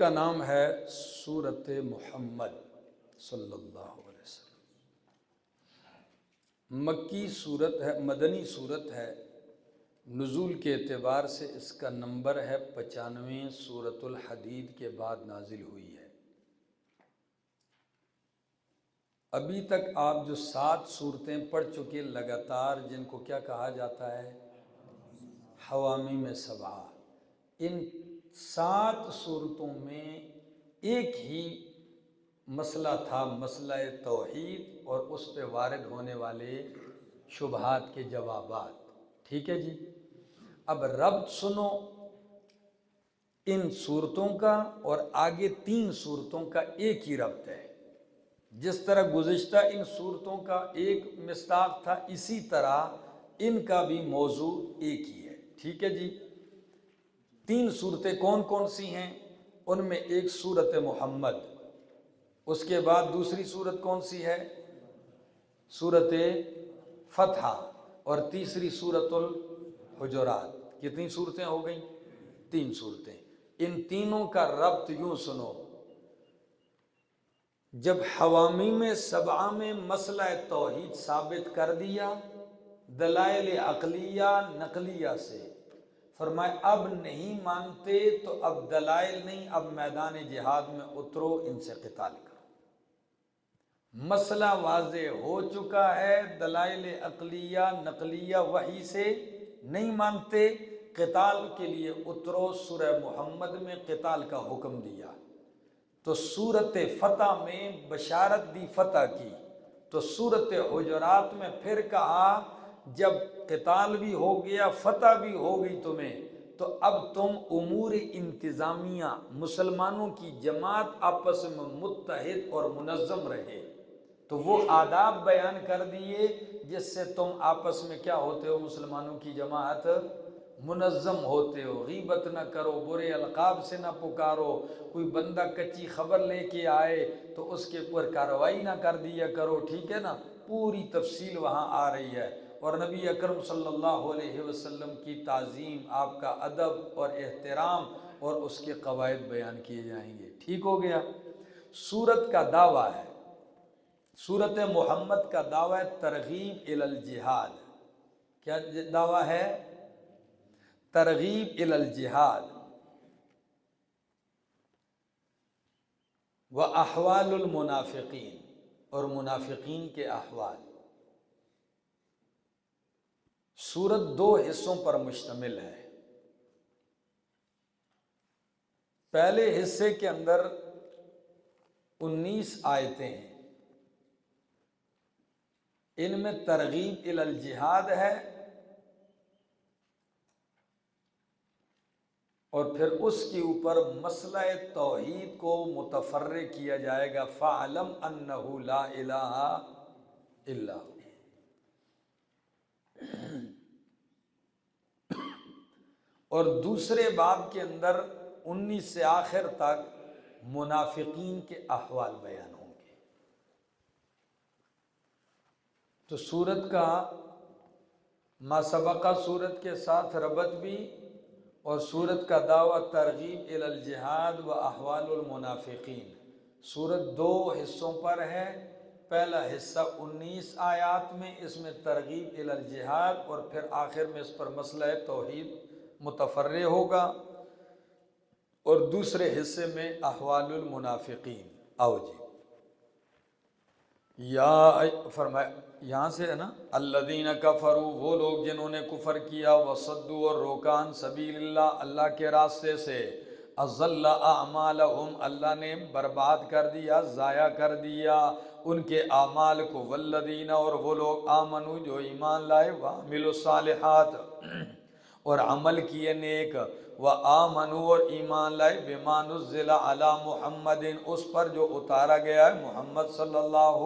کا نام ہے سورۃ محمد صلی اللہ علیہ وسلم۔ مکی صورت ہے، مدنی صورت ہے۔ نزول کے اعتبار سے اس کا نمبر ہے 95، سورۃ الحدید کے بعد نازل ہوئی ہے۔ ابھی تک آپ جو 7 صورتیں پڑھ چکے لگاتار، جن کو کیا کہا جاتا ہے؟ حوامیم سبعہ۔ ان 7 صورتوں میں ایک ہی مسئلہ تھا، مسئلہ توحید اور اس پہ وارد ہونے والے شبہات کے جوابات۔ ٹھیک ہے جی؟ اب ربط سنو ان صورتوں کا، اور آگے 3 صورتوں کا ایک ہی ربط ہے۔ جس طرح گزشتہ ان صورتوں کا ایک مصداق تھا، اسی طرح ان کا بھی موضوع ایک ہی ہے۔ ٹھیک ہے جی؟ 3 صورتیں کون کون سی ہیں؟ ان میں ایک سورۃ محمد، اس کے بعد دوسری صورت کون سی ہے؟ سورۃ فتح، اور تیسری سورۃ الحجرات۔ کتنی صورتیں ہو گئیں؟ 3 صورتیں۔ ان تینوں کا ربط یوں سنو، جب حوامیم سبعہ میں مسئلہ توحید ثابت کر دیا دلائل عقلیہ نقلیہ سے، فرمائے اب نہیں مانتے تو اب دلائل نہیں، اب میدان جہاد میں اترو، ان سے قتال کرو۔ مسئلہ واضح ہو چکا ہے، دلائل عقلیہ نقلیہ وحی سے نہیں مانتے، قتال کے لیے اترو۔ سورہ محمد میں قتال کا حکم دیا، تو سورۃ فتح میں بشارت دی فتح کی، تو سورۃ حجرات میں پھر کہا جب قتال بھی ہو گیا، فتح بھی ہو گئی تمہیں، تو اب تم امور انتظامیہ، مسلمانوں کی جماعت آپس میں متحد اور منظم رہے، تو وہ آداب بیان کر دیے جس سے تم آپس میں کیا ہوتے ہو؟ مسلمانوں کی جماعت منظم ہوتے ہو۔ غیبت نہ کرو، برے القاب سے نہ پکارو، کوئی بندہ کچی خبر لے کے آئے تو اس کے اوپر کارروائی نہ کر دیا کرو۔ ٹھیک ہے نا؟ پوری تفصیل وہاں آ رہی ہے، اور نبی اکرم صلی اللہ علیہ وسلم کی تعظیم، آپ کا ادب اور احترام اور اس کے قواعد بیان کیے جائیں گے۔ ٹھیک ہو گیا؟ سورت کا دعویٰ ہے، سورۃ محمد کا دعویٰ ہے ترغیب الی الجہاد۔ کیا دعویٰ ہے؟ ترغیب الی الجہاد واحوال المنافقین، اور منافقین کے احوال۔ سورت 2 حصوں پر مشتمل ہے۔ پہلے حصے کے اندر 19 آیتیں ہیں، ان میں ترغیب الی الجہاد ہے، اور پھر اس کے اوپر مسئلہ توحید کو متفرع کیا جائے گا، فَاعْلَمْ أَنَّهُ لَا إِلَٰهَ إِلَّا هُوَ۔ اور دوسرے باب کے اندر 19 سے آخر تک منافقین کے احوال بیان ہوں گے۔ تو سورت کا ما سبقہ سورت کے ساتھ ربط بھی، اور سورت کا دعویٰ ترغیب الی الجہاد و احوال المنافقین۔ سورت 2 حصوں پر ہے۔ پہلا حصہ 19 آیات میں، اس میں ترغیب الی الجہاد، اور پھر آخر میں اس پر مسئلہ توحید متفرع ہوگا، اور دوسرے حصے میں احوال المنافقین۔ آؤ جی، یا فرمایا یہاں سے ہے نا، الذین کفروا، وہ لوگ جنہوں نے کفر کیا، وصدوا، اور روکان سبیل اللہ، اللہ کے راستے سے، اضل اعمالہم، اللہ نے برباد کر دیا، ضائع کر دیا ان کے اعمال کو، والذین، اور وہ لوگ آمنوا، جو ایمان لائے، وعملوا الصالحات، اور عمل کیے نیک، وآمنوا، اور ایمان لائے، بما نزل علی محمد، اس پر جو اتارا گیا ہے محمد صلی اللہ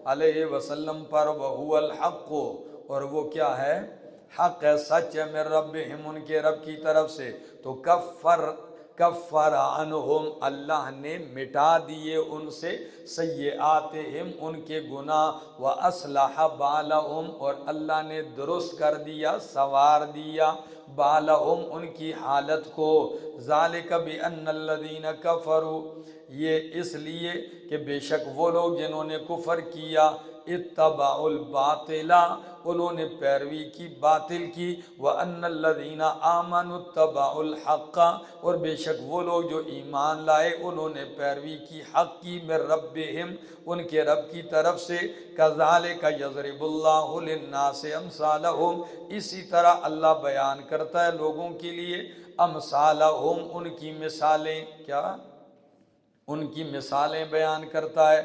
علیہ وسلم پر، وہو الحق، اور وہ کیا ہے؟ حق ہے، سچ ہے، من ربہم، ان کے رب کی طرف سے، تو کفر عنہم، اللہ نے مٹا دیے ان سے، سیئاتہم، ان کے گناہ، وَأَصْلَحَ بَالَهُمْ، اور اللہ نے درست کر دیا، سنوار دیا بالہم ان کی حالت کو، ذالک بان الذین کفروا یہ اس لیے کہ بے شک وہ لوگ جنہوں نے کفر کیا، اتبعوا الباطل انہوں نے پیروی کی باطل کی، وان الذین آمنوا اتبعوا الحق اور بے شک وہ لوگ جو ایمان لائے انہوں نے پیروی کی حق کی، من ربہم ان کے رب کی طرف سے، کذالک یضرب اللہ للناس امثالہم اسی طرح اللہ بیان کرتا ہے لوگوں کے لیے امثالہم ان کی مثالیں، کیا ان کی مثالیں بیان کرتا ہے۔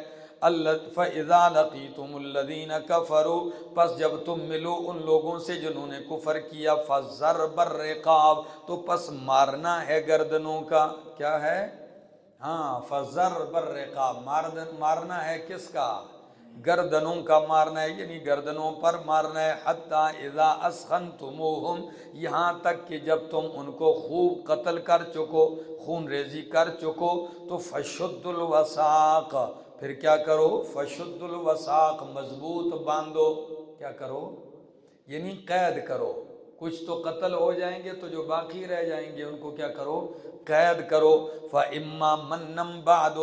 فَإِذَا لَقِيتُمُ الَّذِينَ كَفَرُوا پس جب تم ملو ان لوگوں سے جنہوں نے کفر کیا، فَضَرْبَ الرِّقَابِ تو پس مارنا ہے گردنوں کا، کیا ہے؟ ہاں، فَضَرْبَ الرِّقَابِ مارنا ہے کس کا؟ گردنوں کا مارنا ہے، یعنی گردنوں پر مارنا ہے، حتیٰ اذا اسخنتموہم یہاں تک کہ جب تم ان کو خوب قتل کر چکو، خون ریزی کر چکو، تو فشد الوثاق پھر کیا کرو؟ فشد الوثاق مضبوط باندھو، کیا کرو؟ یعنی قید کرو، کچھ تو قتل ہو جائیں گے تو جو باقی رہ جائیں گے ان کو کیا کرو؟ قید کرو۔ فَإِمَّا مَنًّا بَعْدُ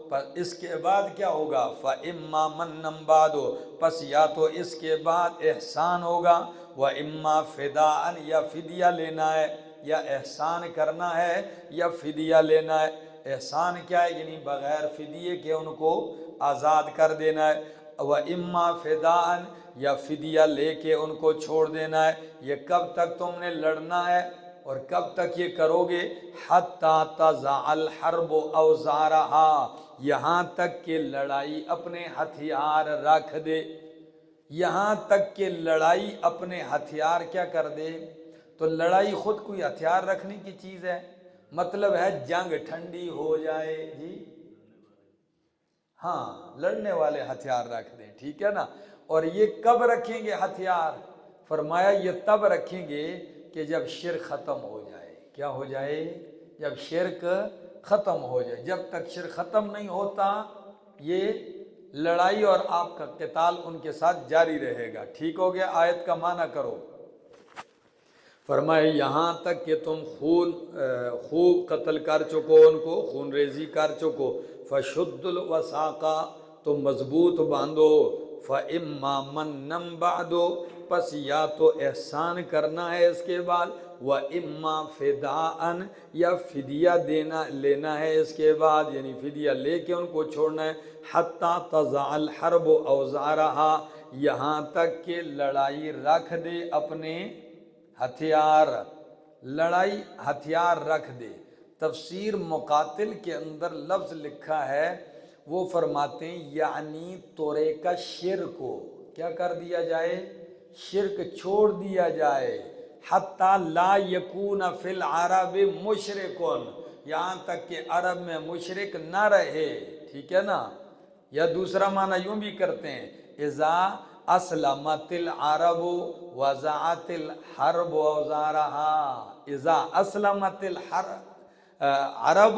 پس اس کے بعد کیا ہوگا؟ فَإِمَّا مَنًّا بَعْدُ پس یا تو اس کے بعد احسان ہوگا، وَإِمَّا فِدَاءً یا فدیہ لینا ہے، یا احسان کرنا ہے یا فدیہ لینا ہے۔ احسان کیا ہے؟ یعنی بغیر فدیے کے ان کو آزاد کر دینا ہے، وَإِمَّا فِدَاءً یا فدیہ لے کے ان کو چھوڑ دینا ہے۔ یہ کب تک تم نے لڑنا ہے اور کب تک یہ کرو گے؟ حَتَّى تَضَعَ الْحَرْبُ أَوْزَارَهَا یہاں تک کہ لڑائی اپنے ہتھیار رکھ دے، یہاں تک کہ لڑائی اپنے ہتھیار کیا کر دے؟ تو لڑائی خود کوئی ہتھیار رکھنے کی چیز ہے، مطلب ہے جنگ ٹھنڈی ہو جائے، جی ہاں لڑنے والے ہتھیار رکھ دیں، ٹھیک ہے نا۔ اور یہ کب رکھیں گے ہتھیار؟ فرمایا یہ تب رکھیں گے کہ جب شرک ختم ہو جائے، کیا ہو جائے؟ جب شرک ختم ہو جائے۔ جب تک شرک ختم نہیں ہوتا یہ لڑائی اور آپ کا قتال ان کے ساتھ جاری رہے گا۔ ٹھیک ہو گیا؟ آیت کا معنی کرو۔ فرمائے یہاں تک کہ تم خوب قتل کر چکو، ان کو خون ریزی کر چکو، فشد الوثاق تو مضبوط باندھو، فَإِمَّا مَنًّا بَعْدُ پس یا تو احسان کرنا ہے اس کے بعد، وَإِمَّا فِدَاءً یا فدیہ لینا ہے اس کے بعد، یعنی فدیہ لے کے ان کو چھوڑنا ہے، حَتَّى تَضَعَ الْحَرْبُ أَوْزَارَهَا یہاں تک کہ لڑائی رکھ دے اپنے ہتھیار، لڑائی ہتھیار رکھ دے۔ تفسیر مقاتل کے اندر لفظ لکھا ہے، وہ فرماتے ہیں یعنی تورے کا شرک کو کیا کر دیا جائے؟ شرک چھوڑ دیا جائے، حتیٰ لا یکون فی العرب مشرکن یہاں تک کہ عرب میں مشرک نہ رہے، ٹھیک ہے نا۔ یا دوسرا معنی یوں بھی کرتے ہیں، اذا اسلمت العرب وضعت الحرب اوزارها اذا اسلمت العرب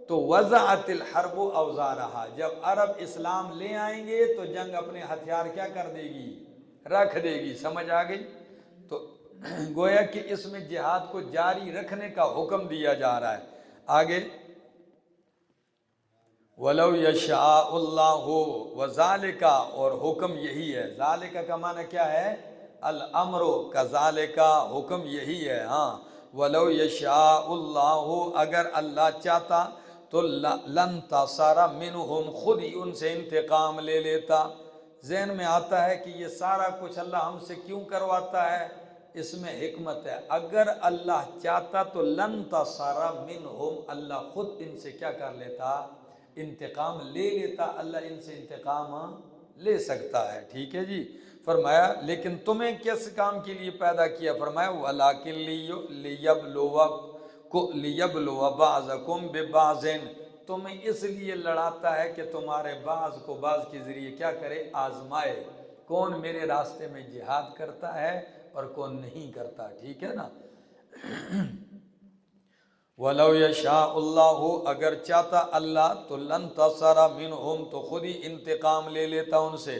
تو وضعت الحرب اوزارها جب عرب اسلام لے آئیں گے تو جنگ اپنے ہتھیار کیا کر دے گی؟ رکھ دے گی۔ سمجھ آ گئی؟ تو گویا کہ اس میں جہاد کو جاری رکھنے کا حکم دیا جا رہا ہے۔ آگے وَلَوْ يَشَاءُ اللَّهُ وَذَلِكَ اور حکم یہی ہے، ذَلِكَ کا معنی کیا ہے؟ الامر كَذَلِكَ حکم یہی ہے، ہاں۔ وَلَوْ يَشَاءُ اللَّهُ اگر اللہ چاہتا تو لَانْتَصَرَ مِنْهُمْ خود ہی ان سے انتقام لے لیتا۔ ذہن میں آتا ہے کہ یہ سارا کچھ اللہ ہم سے کیوں کرواتا ہے؟ اس میں حکمت ہے، اگر اللہ چاہتا تو لَانْتَصَرَ مِنْهُمْ اللہ خود ان سے کیا کر لیتا؟ انتقام لے لیتا۔ اللہ ان سے انتقام لے سکتا ہے، ٹھیک ہے جی۔ فرمایا لیکن تمہیں کس کام کے لیے پیدا کیا؟ فرمایا وَلَٰكِن لِيَبْلُوَ بَعْضَكُمْ بِبَعْضٍ تمہیں اس لیے لڑاتا ہے کہ تمہارے بعض کو بعض کے ذریعے کیا کرے؟ آزمائے، کون میرے راستے میں جہاد کرتا ہے اور کون نہیں کرتا، ٹھیک ہے نا۔ وَلَوْ يَشَاءُ اللَّهُ اگر چاہتا اللہ تو لَانْتَصَرَ مِنْهُمْ تو خود ہی انتقام لے لیتا ان سے،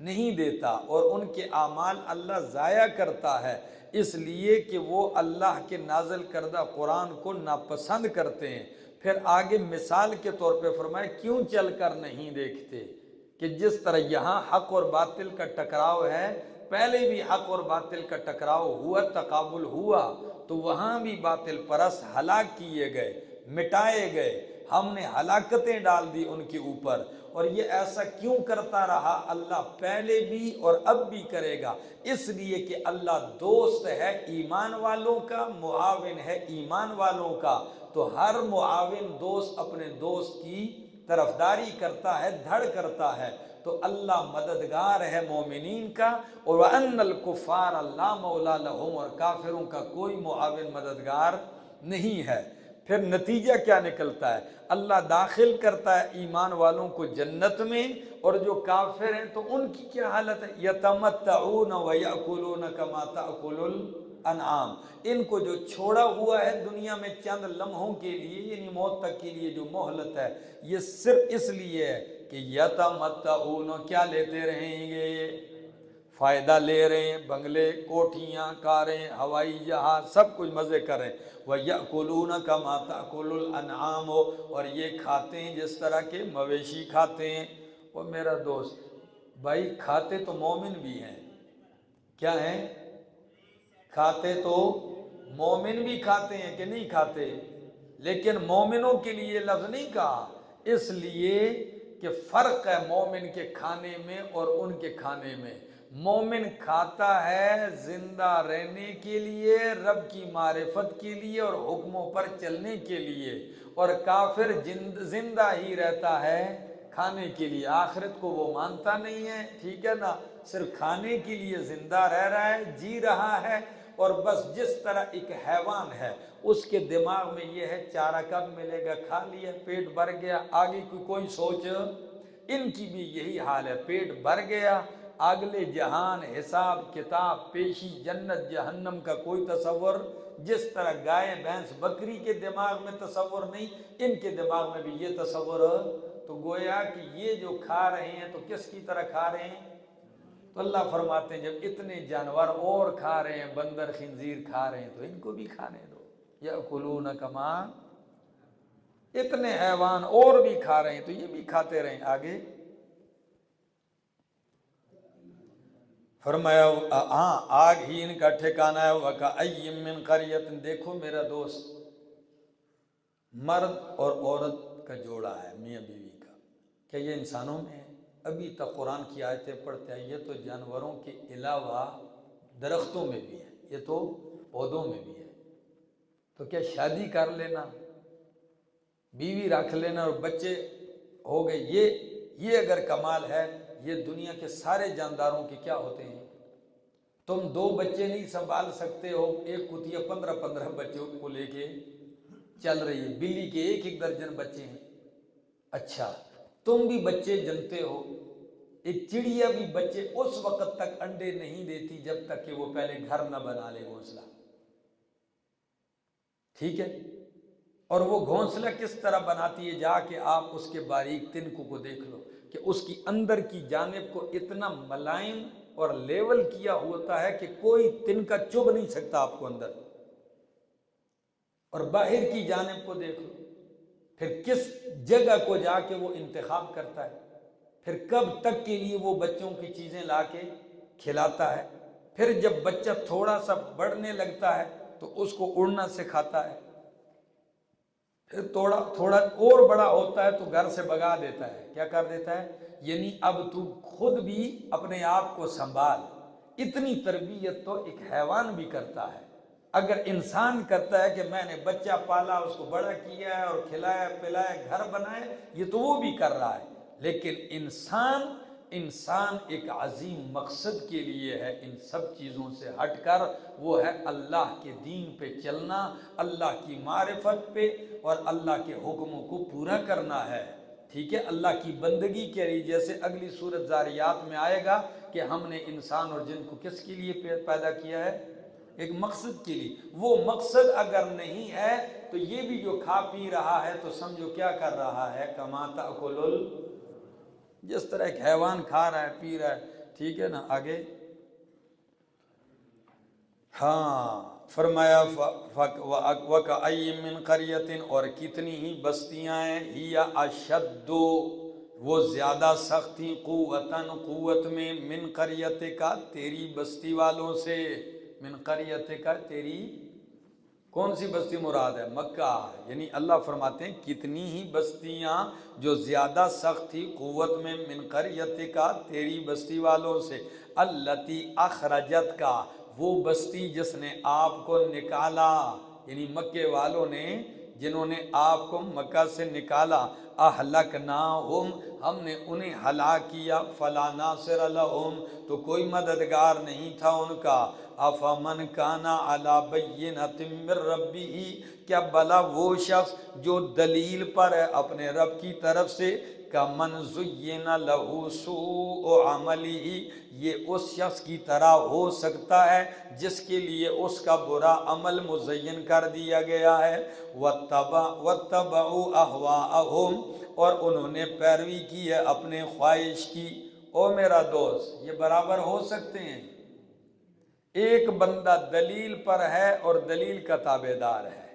نہیں دیتا، اور ان کے اعمال اللہ ضائع کرتا ہے، اس لیے کہ وہ اللہ کے نازل کردہ قرآن کو ناپسند کرتے ہیں۔ پھر آگے مثال کے طور پہ فرمائے کیوں چل کر نہیں دیکھتے کہ جس طرح یہاں حق اور باطل کا ٹکراؤ ہے، پہلے بھی حق اور باطل کا ٹکراؤ ہوا، تقابل ہوا، تو وہاں بھی باطل پرست ہلاک کیے گئے، مٹائے گئے، ہم نے ہلاکتیں ڈال دی ان کے اوپر۔ اور یہ ایسا کیوں کرتا رہا اللہ؟ پہلے بھی اور اب بھی کرے گا، اس لیے کہ اللہ دوست ہے ایمان والوں کا، معاون ہے ایمان والوں کا، تو ہر معاون دوست اپنے دوست کی طرفداری کرتا ہے، دھڑ کرتا ہے، تو اللہ مددگار ہے مومنین کا۔ اور وَأَنَّ الْكُفَّارَ لَا مَوْلَىٰ لَهُمْ، اور کافروں کا کوئی معاون مددگار نہیں ہے۔ پھر نتیجہ کیا نکلتا ہے؟ اللہ داخل کرتا ہے ایمان والوں کو جنت میں، اور جو کافر ہیں تو ان کی کیا حالت ہے؟ یتمتعون ویأکلون کما تأکل الانعام، ان کو جو چھوڑا ہوا ہے دنیا میں چند لمحوں کے لیے، یعنی موت تک کے لیے جو مہلت ہے، یہ صرف اس لیے ہے کہ یتمتعون، کیا لیتے رہیں گے؟ فائدہ لے رہے ہیں، بنگلے، کوٹھیاں، کاریں، ہوائی جہاز، سب کچھ مزے کریں۔ وَيَأْكُلُونَ كَمَا تَأْكُلُ الْأَنْعَامُ، اور یہ کھاتے ہیں جس طرح کے مویشی کھاتے ہیں۔ وہ میرا دوست بھائی، کھاتے تو مومن بھی ہیں، کیا ہیں؟ کھاتے تو مومن بھی کھاتے ہیں کہ نہیں کھاتے؟ لیکن مومنوں کے لیے یہ لفظ نہیں کہا، اس لیے کہ فرق ہے مومن کے کھانے میں اور ان کے کھانے میں۔ مومن کھاتا ہے زندہ رہنے کے لیے، رب کی معرفت کے لیے اور حکموں پر چلنے کے لیے، اور کافر زندہ ہی رہتا ہے کھانے کے لیے، آخرت کو وہ مانتا نہیں ہے، ٹھیک ہے نا، صرف کھانے کے لیے زندہ رہ رہا ہے، جی رہا ہے، اور بس جس طرح ایک حیوان ہے اس کے دماغ میں یہ ہے چارہ کب ملے گا، کھا لیا، پیٹ بھر گیا، آگے کی کوئی سوچ، ان کی بھی یہی حال ہے، پیٹ بھر گیا، اگلے جہان، حساب کتاب، پیشی، جنت جہنم کا کوئی تصور، جس طرح گائے بھینس بکری کے دماغ میں تصور نہیں، ان کے دماغ میں بھی یہ تصور، تو گویا کہ یہ جو کھا رہے ہیں تو کس کی طرح کھا رہے ہیں؟ تو اللہ فرماتے ہیں جب اتنے جانور اور کھا رہے ہیں، بندر خنزیر کھا رہے ہیں، تو ان کو بھی کھانے دو۔ یأکلون کما، اتنے حیوان اور بھی کھا رہے ہیں تو یہ بھی کھاتے رہیں۔ آگے فرمایا ہاں آگ ہی ان کا ٹھکانہ ہے۔ وَكَأَيٍّ مِّن قَرْيَةٍ، دیکھو میرا دوست، مرد اور عورت کا جوڑا ہے، میاں بیوی کا، کیا یہ انسانوں میں ہے؟ ابھی تک قرآن کی آیتیں پڑھتے ہیں، یہ تو جانوروں کے علاوہ درختوں میں بھی ہے، یہ تو پودوں میں بھی ہے، تو کیا شادی کر لینا، بیوی رکھ لینا اور بچے ہو گئے، یہ اگر کمال ہے، یہ دنیا کے سارے جانداروں کے کیا ہوتے ہیں؟ تم 2 بچے نہیں سنبھال سکتے ہو، ایک کتیا 15 بچوں کو لے کے چل رہی ہے، بلی کے 1 درجن بچے ہیں۔ اچھا تم بھی بچے جنتے ہو، ایک چڑیا بھی بچے اس وقت تک انڈے نہیں دیتی جب تک کہ وہ پہلے گھر نہ بنا لے گھونسلہ، ٹھیک ہے؟ اور وہ گھونسلہ کس طرح بناتی ہے، جا کے آپ اس کے باریک تنکوں کو دیکھ لو کہ اس کی اندر کی جانب کو اتنا ملائم اور لیول کیا ہوتا ہے کہ کوئی تنکا چبھ نہیں سکتا آپ کو اندر، اور باہر کی جانب کو دیکھ لو، پھر کس جگہ کو جا کے وہ انتخاب کرتا ہے، پھر کب تک کے لیے وہ بچوں کی چیزیں لا کے کھلاتا ہے، پھر جب بچہ تھوڑا سا بڑھنے لگتا ہے تو اس کو اڑنا سکھاتا ہے، پھر تھوڑا اور بڑا ہوتا ہے تو گھر سے بگا دیتا ہے، کیا کر دیتا ہے؟ یعنی اب تو خود بھی اپنے آپ کو سنبھال۔ اتنی تربیت تو ایک حیوان بھی کرتا ہے، اگر انسان کرتا ہے کہ میں نے بچہ پالا، اس کو بڑا کیا ہے اور کھلایا پلایا، گھر بنائے، یہ تو وہ بھی کر رہا ہے، لیکن انسان ایک عظیم مقصد کے لیے ہے، ان سب چیزوں سے ہٹ کر، وہ ہے اللہ کے دین پہ چلنا، اللہ کی معرفت پہ، اور اللہ کے حکموں کو پورا کرنا ہے، ٹھیک ہے؟ اللہ کی بندگی کے لیے، جیسے اگلی سورت زاریات میں آئے گا کہ ہم نے انسان اور جن کو کس کے لیے پیدا کیا ہے؟ ایک مقصد کے لیے۔ وہ مقصد اگر نہیں ہے تو یہ بھی جو کھا پی رہا ہے تو سمجھو کیا کر رہا ہے؟ کما تأکل، جس طرح ایک حیوان کھا رہا ہے پی رہا ہے، ٹھیک ہے نا. آگے ہاں فرمایا وَكَأَيٍّ مِّن قَرْيَةٍ، اور کتنی ہی بستیاں ہیں، ہی اشد، وہ زیادہ سختی، قوتاً قوت میں، من قریتک، تیری بستی والوں سے. من قریتک، تیری کون سی بستی مراد ہے؟ مکہ. یعنی اللہ فرماتے ہیں کتنی ہی بستیاں جو زیادہ سخت تھی قوت میں، من قریتک، تیری بستی والوں سے، التی اخرجت کا، وہ بستی جس نے آپ کو نکالا، یعنی مکے والوں نے جنہوں نے آپ کو مکہ سے نکالا. اہلکناہم، ہم نے انہیں ہلاک کیا. فلا ناصر لہم، تو کوئی مددگار نہیں تھا ان کا. افمن کان علی بینۃ من ربہ، کیا بھلا وہ شخص جو دلیل پر ہے اپنے رب کی طرف سے، کمن زین لہ سوء عملہ، یہ اس شخص کی طرح ہو سکتا ہے جس کے لیے اس کا برا عمل مزین کر دیا گیا ہے. واتبعوا اہواءہم، اور انہوں نے پیروی کی ہے اپنے خواہش کی. او میرا دوست، یہ برابر ہو سکتے ہیں؟ ایک بندہ دلیل پر ہے اور دلیل کا تابع دار ہے،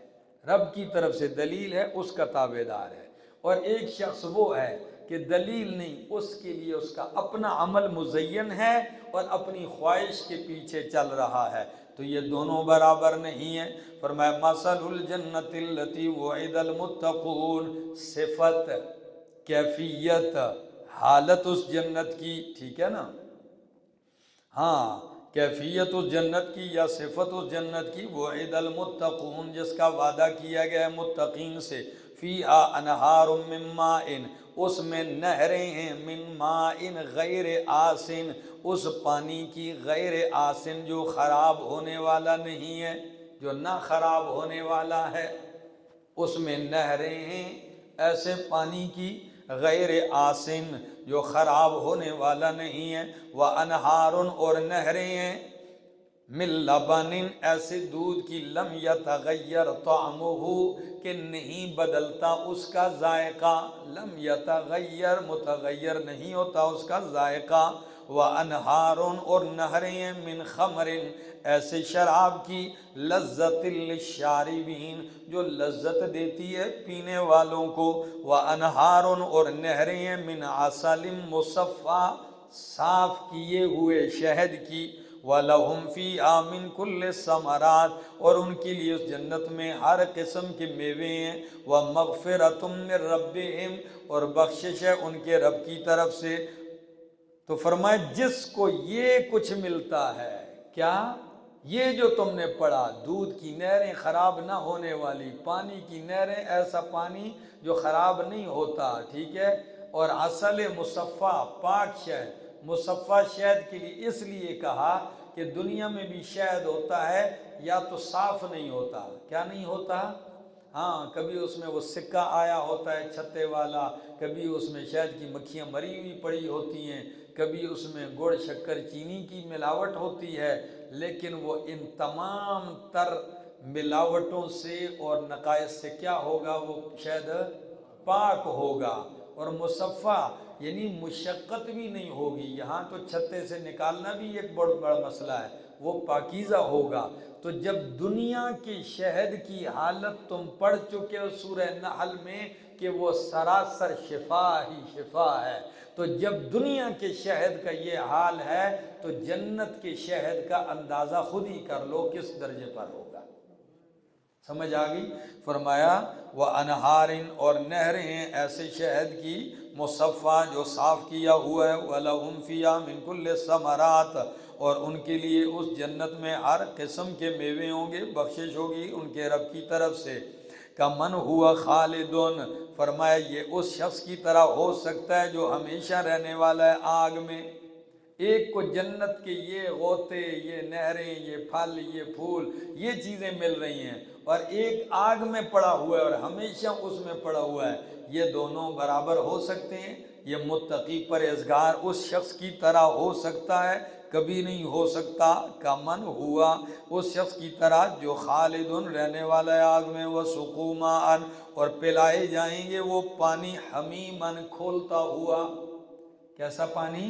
رب کی طرف سے دلیل ہے، اس کا تابع دار ہے. اور ایک شخص وہ ہے کہ دلیل نہیں، اس کے لیے اس کا اپنا عمل مزین ہے اور اپنی خواہش کے پیچھے چل رہا ہے. تو یہ دونوں برابر نہیں ہیں. فرمایا مثل الجنت التی وعد المتقون، صفت، کیفیت، حالت اس جنت کی، ٹھیک ہے نا. ہاں کیفیت اس جنت کی یا صفت اس جنت کی، وعد المتقون، جس کا وعدہ کیا گیا ہے متقین سے. فیہا انہار من ماء، اس میں نہریں ہیں، من ماء غیر آسن، اس پانی کی، غیر آسن، جو خراب ہونے والا نہیں ہے، جو نہ خراب ہونے والا ہے، اس میں نہریں ہیں ایسے پانی کی، غیر آسن، جو خراب ہونے والا نہیں ہے. وَأَنْهَارٌ، اور نہریں ہیں، من لبن، ایسے دودھ کی، لم یتغیر طعمہ، کہ نہیں بدلتا اس کا ذائقہ، لم یتغیر، متغیر نہیں ہوتا اس کا ذائقہ. وَأَنْهَارٌ، اور نہریں ہیں، من خمر، ایسے شراب کی، لذت للشاربین، جو لذت دیتی ہے پینے والوں کو. وَأَنْهَارٌ، اور نہریں ہیں، من عسل مصفی، صاف کیے ہوئے شہد کی. وَلَهُمْ فِيهَا مِنْ كُلِّ الثَّمَرَاتِ، اور ان کے لیے اس جنت میں ہر قسم کے میوے ہیں. وَمَغْفِرَةٌ مِّن رَبِّهِمْ، اور بخشش ہے ان کے رب کی طرف سے. تو فرمائے جس کو یہ کچھ ملتا ہے، کیا یہ جو تم نے پڑھا، دودھ کی نہریں خراب نہ ہونے والی، پانی کی نہریں، ایسا پانی جو خراب نہیں ہوتا، ٹھیک ہے، اور عسل مصفی، پاک شہد. مصفی شہد کے لیے اس لیے کہا کہ دنیا میں بھی شہد ہوتا ہے، یا تو صاف نہیں ہوتا، کیا نہیں ہوتا، ہاں کبھی اس میں وہ سکہ آیا ہوتا ہے چھتے والا، کبھی اس میں شہد کی مکھیاں مری ہوئی پڑی ہوتی ہیں، کبھی اس میں گڑ شکر چینی کی ملاوٹ ہوتی ہے. لیکن وہ ان تمام تر ملاوٹوں سے اور نقائص سے کیا ہوگا؟ وہ شہد پاک ہوگا. اور مصفی یعنی مشقت بھی نہیں ہوگی، یہاں تو چھتے سے نکالنا بھی ایک بڑا بڑا مسئلہ ہے، وہ پاکیزہ ہوگا. تو جب دنیا کے شہد کی حالت تم پڑھ چکے ہو سورہ نحل میں کہ وہ سراسر شفا ہی شفا ہے، تو جب دنیا کے شہد کا یہ حال ہے تو جنت کے شہد کا اندازہ خود ہی کر لو کس درجے پر ہوگا. سمجھ آ گئی؟ فرمایا وَأَنْهَارٍ، اور نہریں ہیں ایسے شہد کی، مصفی، جو صاف کیا ہوا ہے. وَلَهُمْ فِيهَا مِنْ كُلِّ الثَّمَرَاتِ، اور ان کے لیے اس جنت میں ہر قسم کے میوے ہوں گے، بخشش ہوگی ان کے رب کی طرف سے. کمن ہوا خالدون، فرمایا یہ اس شخص کی طرح ہو سکتا ہے جو ہمیشہ رہنے والا ہے آگ میں. ایک کو جنت کے یہ غوطے، یہ نہریں، یہ پھل، یہ پھول، یہ چیزیں مل رہی ہیں، اور ایک آگ میں پڑا ہوا ہے اور ہمیشہ اس میں پڑا ہوا ہے. یہ دونوں برابر ہو سکتے ہیں؟ یہ متقی پرہیزگار اس شخص کی طرح ہو سکتا ہے؟ کبھی نہیں ہو سکتا. کمن ہوا، اس شخص کی طرح جو خالدن، رہنے والا ہے آگ میں. وَسُقُوا مَاءً، اور پلائے جائیں گے وہ پانی، حمیماً، کھولتا ہوا. کیسا پانی؟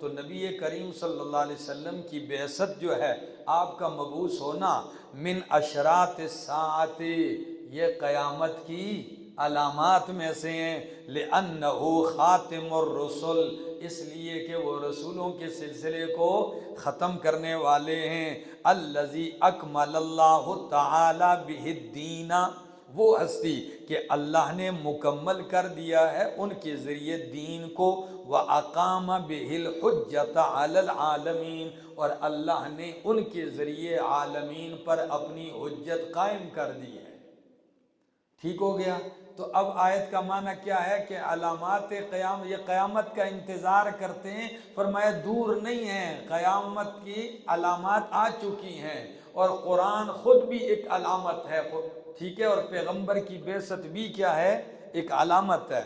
تو نبی کریم صلی اللہ علیہ وسلم کی بعثت جو ہے، آپ کا مبعوث ہونا، من اشراط الساعت، یہ قیامت کی علامات میں سے ہیں، لِأَنَّهُ خاتم الرسل، اس لیے کہ وہ رسولوں کے سلسلے کو ختم کرنے والے ہیں، الذی اکمل اللہ تعالی بہ الدین، وہ ہستی کہ اللہ نے مکمل کر دیا ہے ان کے ذریعے دین کو، وَأَقَامَ بِهِ الْحُجَّةَ عَلَى الْعَالَمِينَ، اور اللہ نے ان کے ذریعے عالمین پر اپنی حجت قائم کر دی ہے۔ ٹھیک ہو گیا؟ تو اب آیت کا معنی کیا ہے کہ علامات قیامت، یہ قیامت کا انتظار کرتے ہیں، فرمایا دور نہیں ہیں، قیامت کی علامات آ چکی ہیں، اور قرآن خود بھی ایک علامت ہے، ٹھیک ہے، اور پیغمبر کی بعثت بھی کیا ہے؟ ایک علامت ہے۔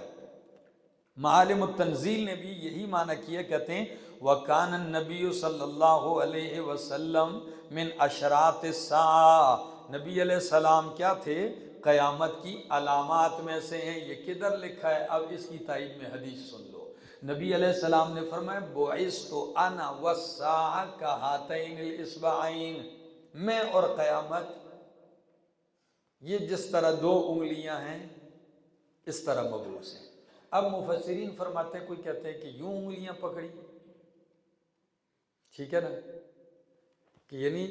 معالم التنزیل نے بھی یہی معنی کیا، کہتے ہیں وَكَانَ النَّبِيُّ صلی اللہ علیہ وسلم من اشراط الساعہ، نبی علیہ السلام کیا تھے؟ قیامت کی علامات میں سے ہیں۔ یہ کدھر لکھا ہے؟ اب اس کی تائید میں حدیث سن لو۔ نبی علیہ السلام نے فرمایا بُعِثْتُ أَنَا وَالسَّاعَةُ كَهَاتَيْنِ الْإِصْبَعَيْنِ، میں اور قیامت یہ جس طرح دو انگلیاں ہیں اس طرح مبعوث ہیں۔ اب مفسرین فرماتے ہیں، کوئی کہتے ہیں کہ یوں انگلیاں پکڑی، ٹھیک ہے نا، کہ یعنی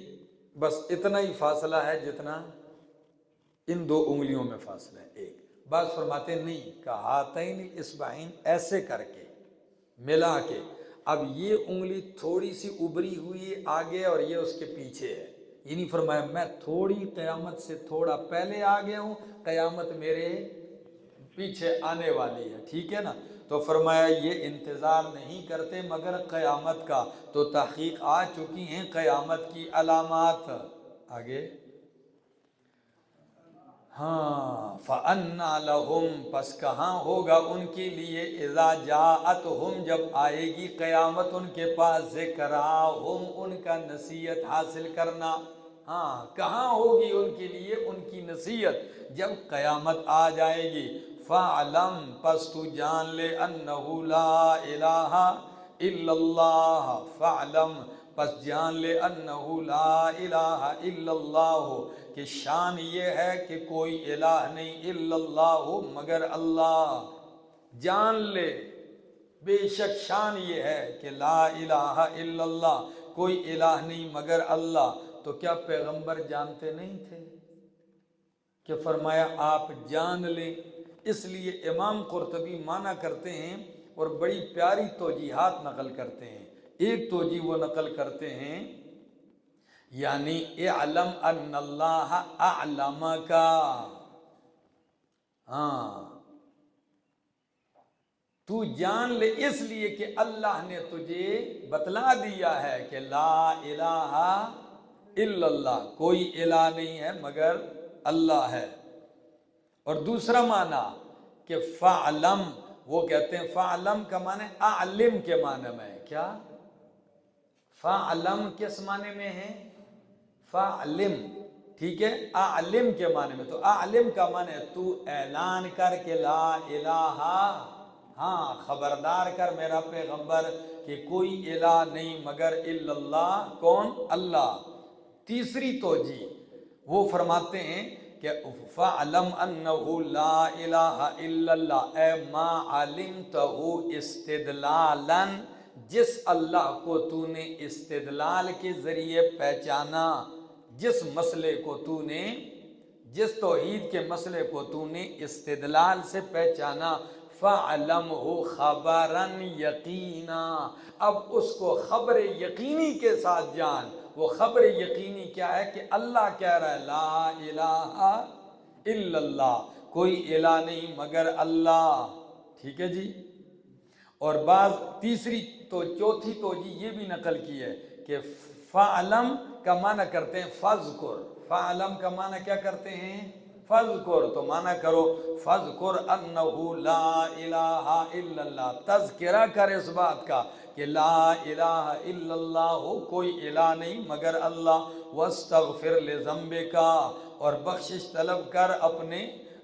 بس اتنا ہی فاصلہ ہے جتنا ان دو انگلیوں میں فاصلہ ہے ایک۔ بعض فرماتے ہیں نہیں، کہاتین الاصبعین، ایسے کر کے ملا کے، اب یہ انگلی تھوڑی سی ابری ہوئی ہے آگے اور یہ اس کے پیچھے ہے، یہ نہیں فرمایا میں تھوڑی قیامت سے تھوڑا پہلے آ گیا ہوں، قیامت میرے پیچھے آنے والی ہے، ٹھیک ہے نا۔ تو فرمایا یہ انتظار نہیں کرتے مگر قیامت کا، تو تحقیق آ چکی ہیں قیامت کی علامات۔ آگے ہاں، فَأَنَّا لَهُمْ، پس کہاں ہوگا ان کے لیے، اِذَا جَاءَتْهُمْ، جب آئے گی قیامت ان کے پاس، ذِكْرَاهُمْ، ان کا نصیحت حاصل کرنا، ہاں کہاں ہوگی ان کے لیے ان کی نصیحت جب قیامت آ جائے گی۔ فَعْلَمْ، پس تو جان لے، أَنَّهُ لَا إِلَٰهَ إِلَّا اللَّهُ، فَعْلَمْ، پس جان لے، أَنَّهُ لَا إِلَٰهَ إِلَّا اللَّهُ، کہ شان یہ ہے کہ کوئی الہ نہیں، الا اللہ، مگر اللہ، جان لے بے شک شان یہ ہے کہ لا الہ الا اللہ، کوئی الہ نہیں مگر اللہ۔ تو کیا پیغمبر جانتے نہیں تھے؟ کہ فرمایا آپ جان لیں۔ اس لیے امام قرطبی معنی کرتے ہیں اور بڑی پیاری توجیحات نقل کرتے ہیں۔ ایک توجیہ وہ نقل کرتے ہیں، یعنی اعلم ان اللہ اعلمک، ہاں تو جان لے اس لیے کہ اللہ نے تجھے بتلا دیا ہے کہ لا الہ الا اللہ، کوئی الہ نہیں ہے مگر اللہ ہے۔ اور دوسرا معنی کہ فعلم، وہ کہتے ہیں فعلم کا معنی اعلم کے معنی میں ہے، کیا؟ فعلم کس معنی میں ہے؟ فعلم، ٹھیک ہے، اعلم کے معنی میں۔ تو اعلم کا معنی ہے تو اعلان کر کے لا الہ، ہاں خبردار کر میرا پیغمبر کہ کوئی الہ نہیں مگر الا اللہ، کون؟ اللہ۔ تیسری توجیہ وہ فرماتے ہیں کہ فَعْلَمْ أَنَّهُ لَا إِلَٰهَ إِلَّا اللَّهُ، اے ما عَلِمْتَهُ استدلالاً، جس اللہ کو تو نے استدلال کے ذریعے پہچانا، جس مسئلے کو تو نے، جس توحید کے مسئلے کو تو نے استدلال سے پہچانا، فَعْلَمْهُ خَبَرًا يَقِينًا، اب اس کو خبر یقینی کے ساتھ جان۔ وہ خبر یقینی کیا ہے کہ اللہ کہہ رہا ہے لا الہ الا اللہ، کوئی الہ نہیں مگر اللہ، ٹھیک ہے جی۔ اور بعض تیسری تو چوتھی توجیہ یہ بھی نقل کی ہے کہ فعلم کا معنی کرتے ہیں فذکر، فعلم کا معنی کیا کرتے ہیں؟ فذکر، تو معنی کرو فذکر انہ لا الہ الا اللہ، تذکرہ کر اس بات کا کہ لا الہ الا اللہ، کوئی الہ نہیں مگر اللہ، واستغفر لذنبک، اور بخشش طلب کر اپنے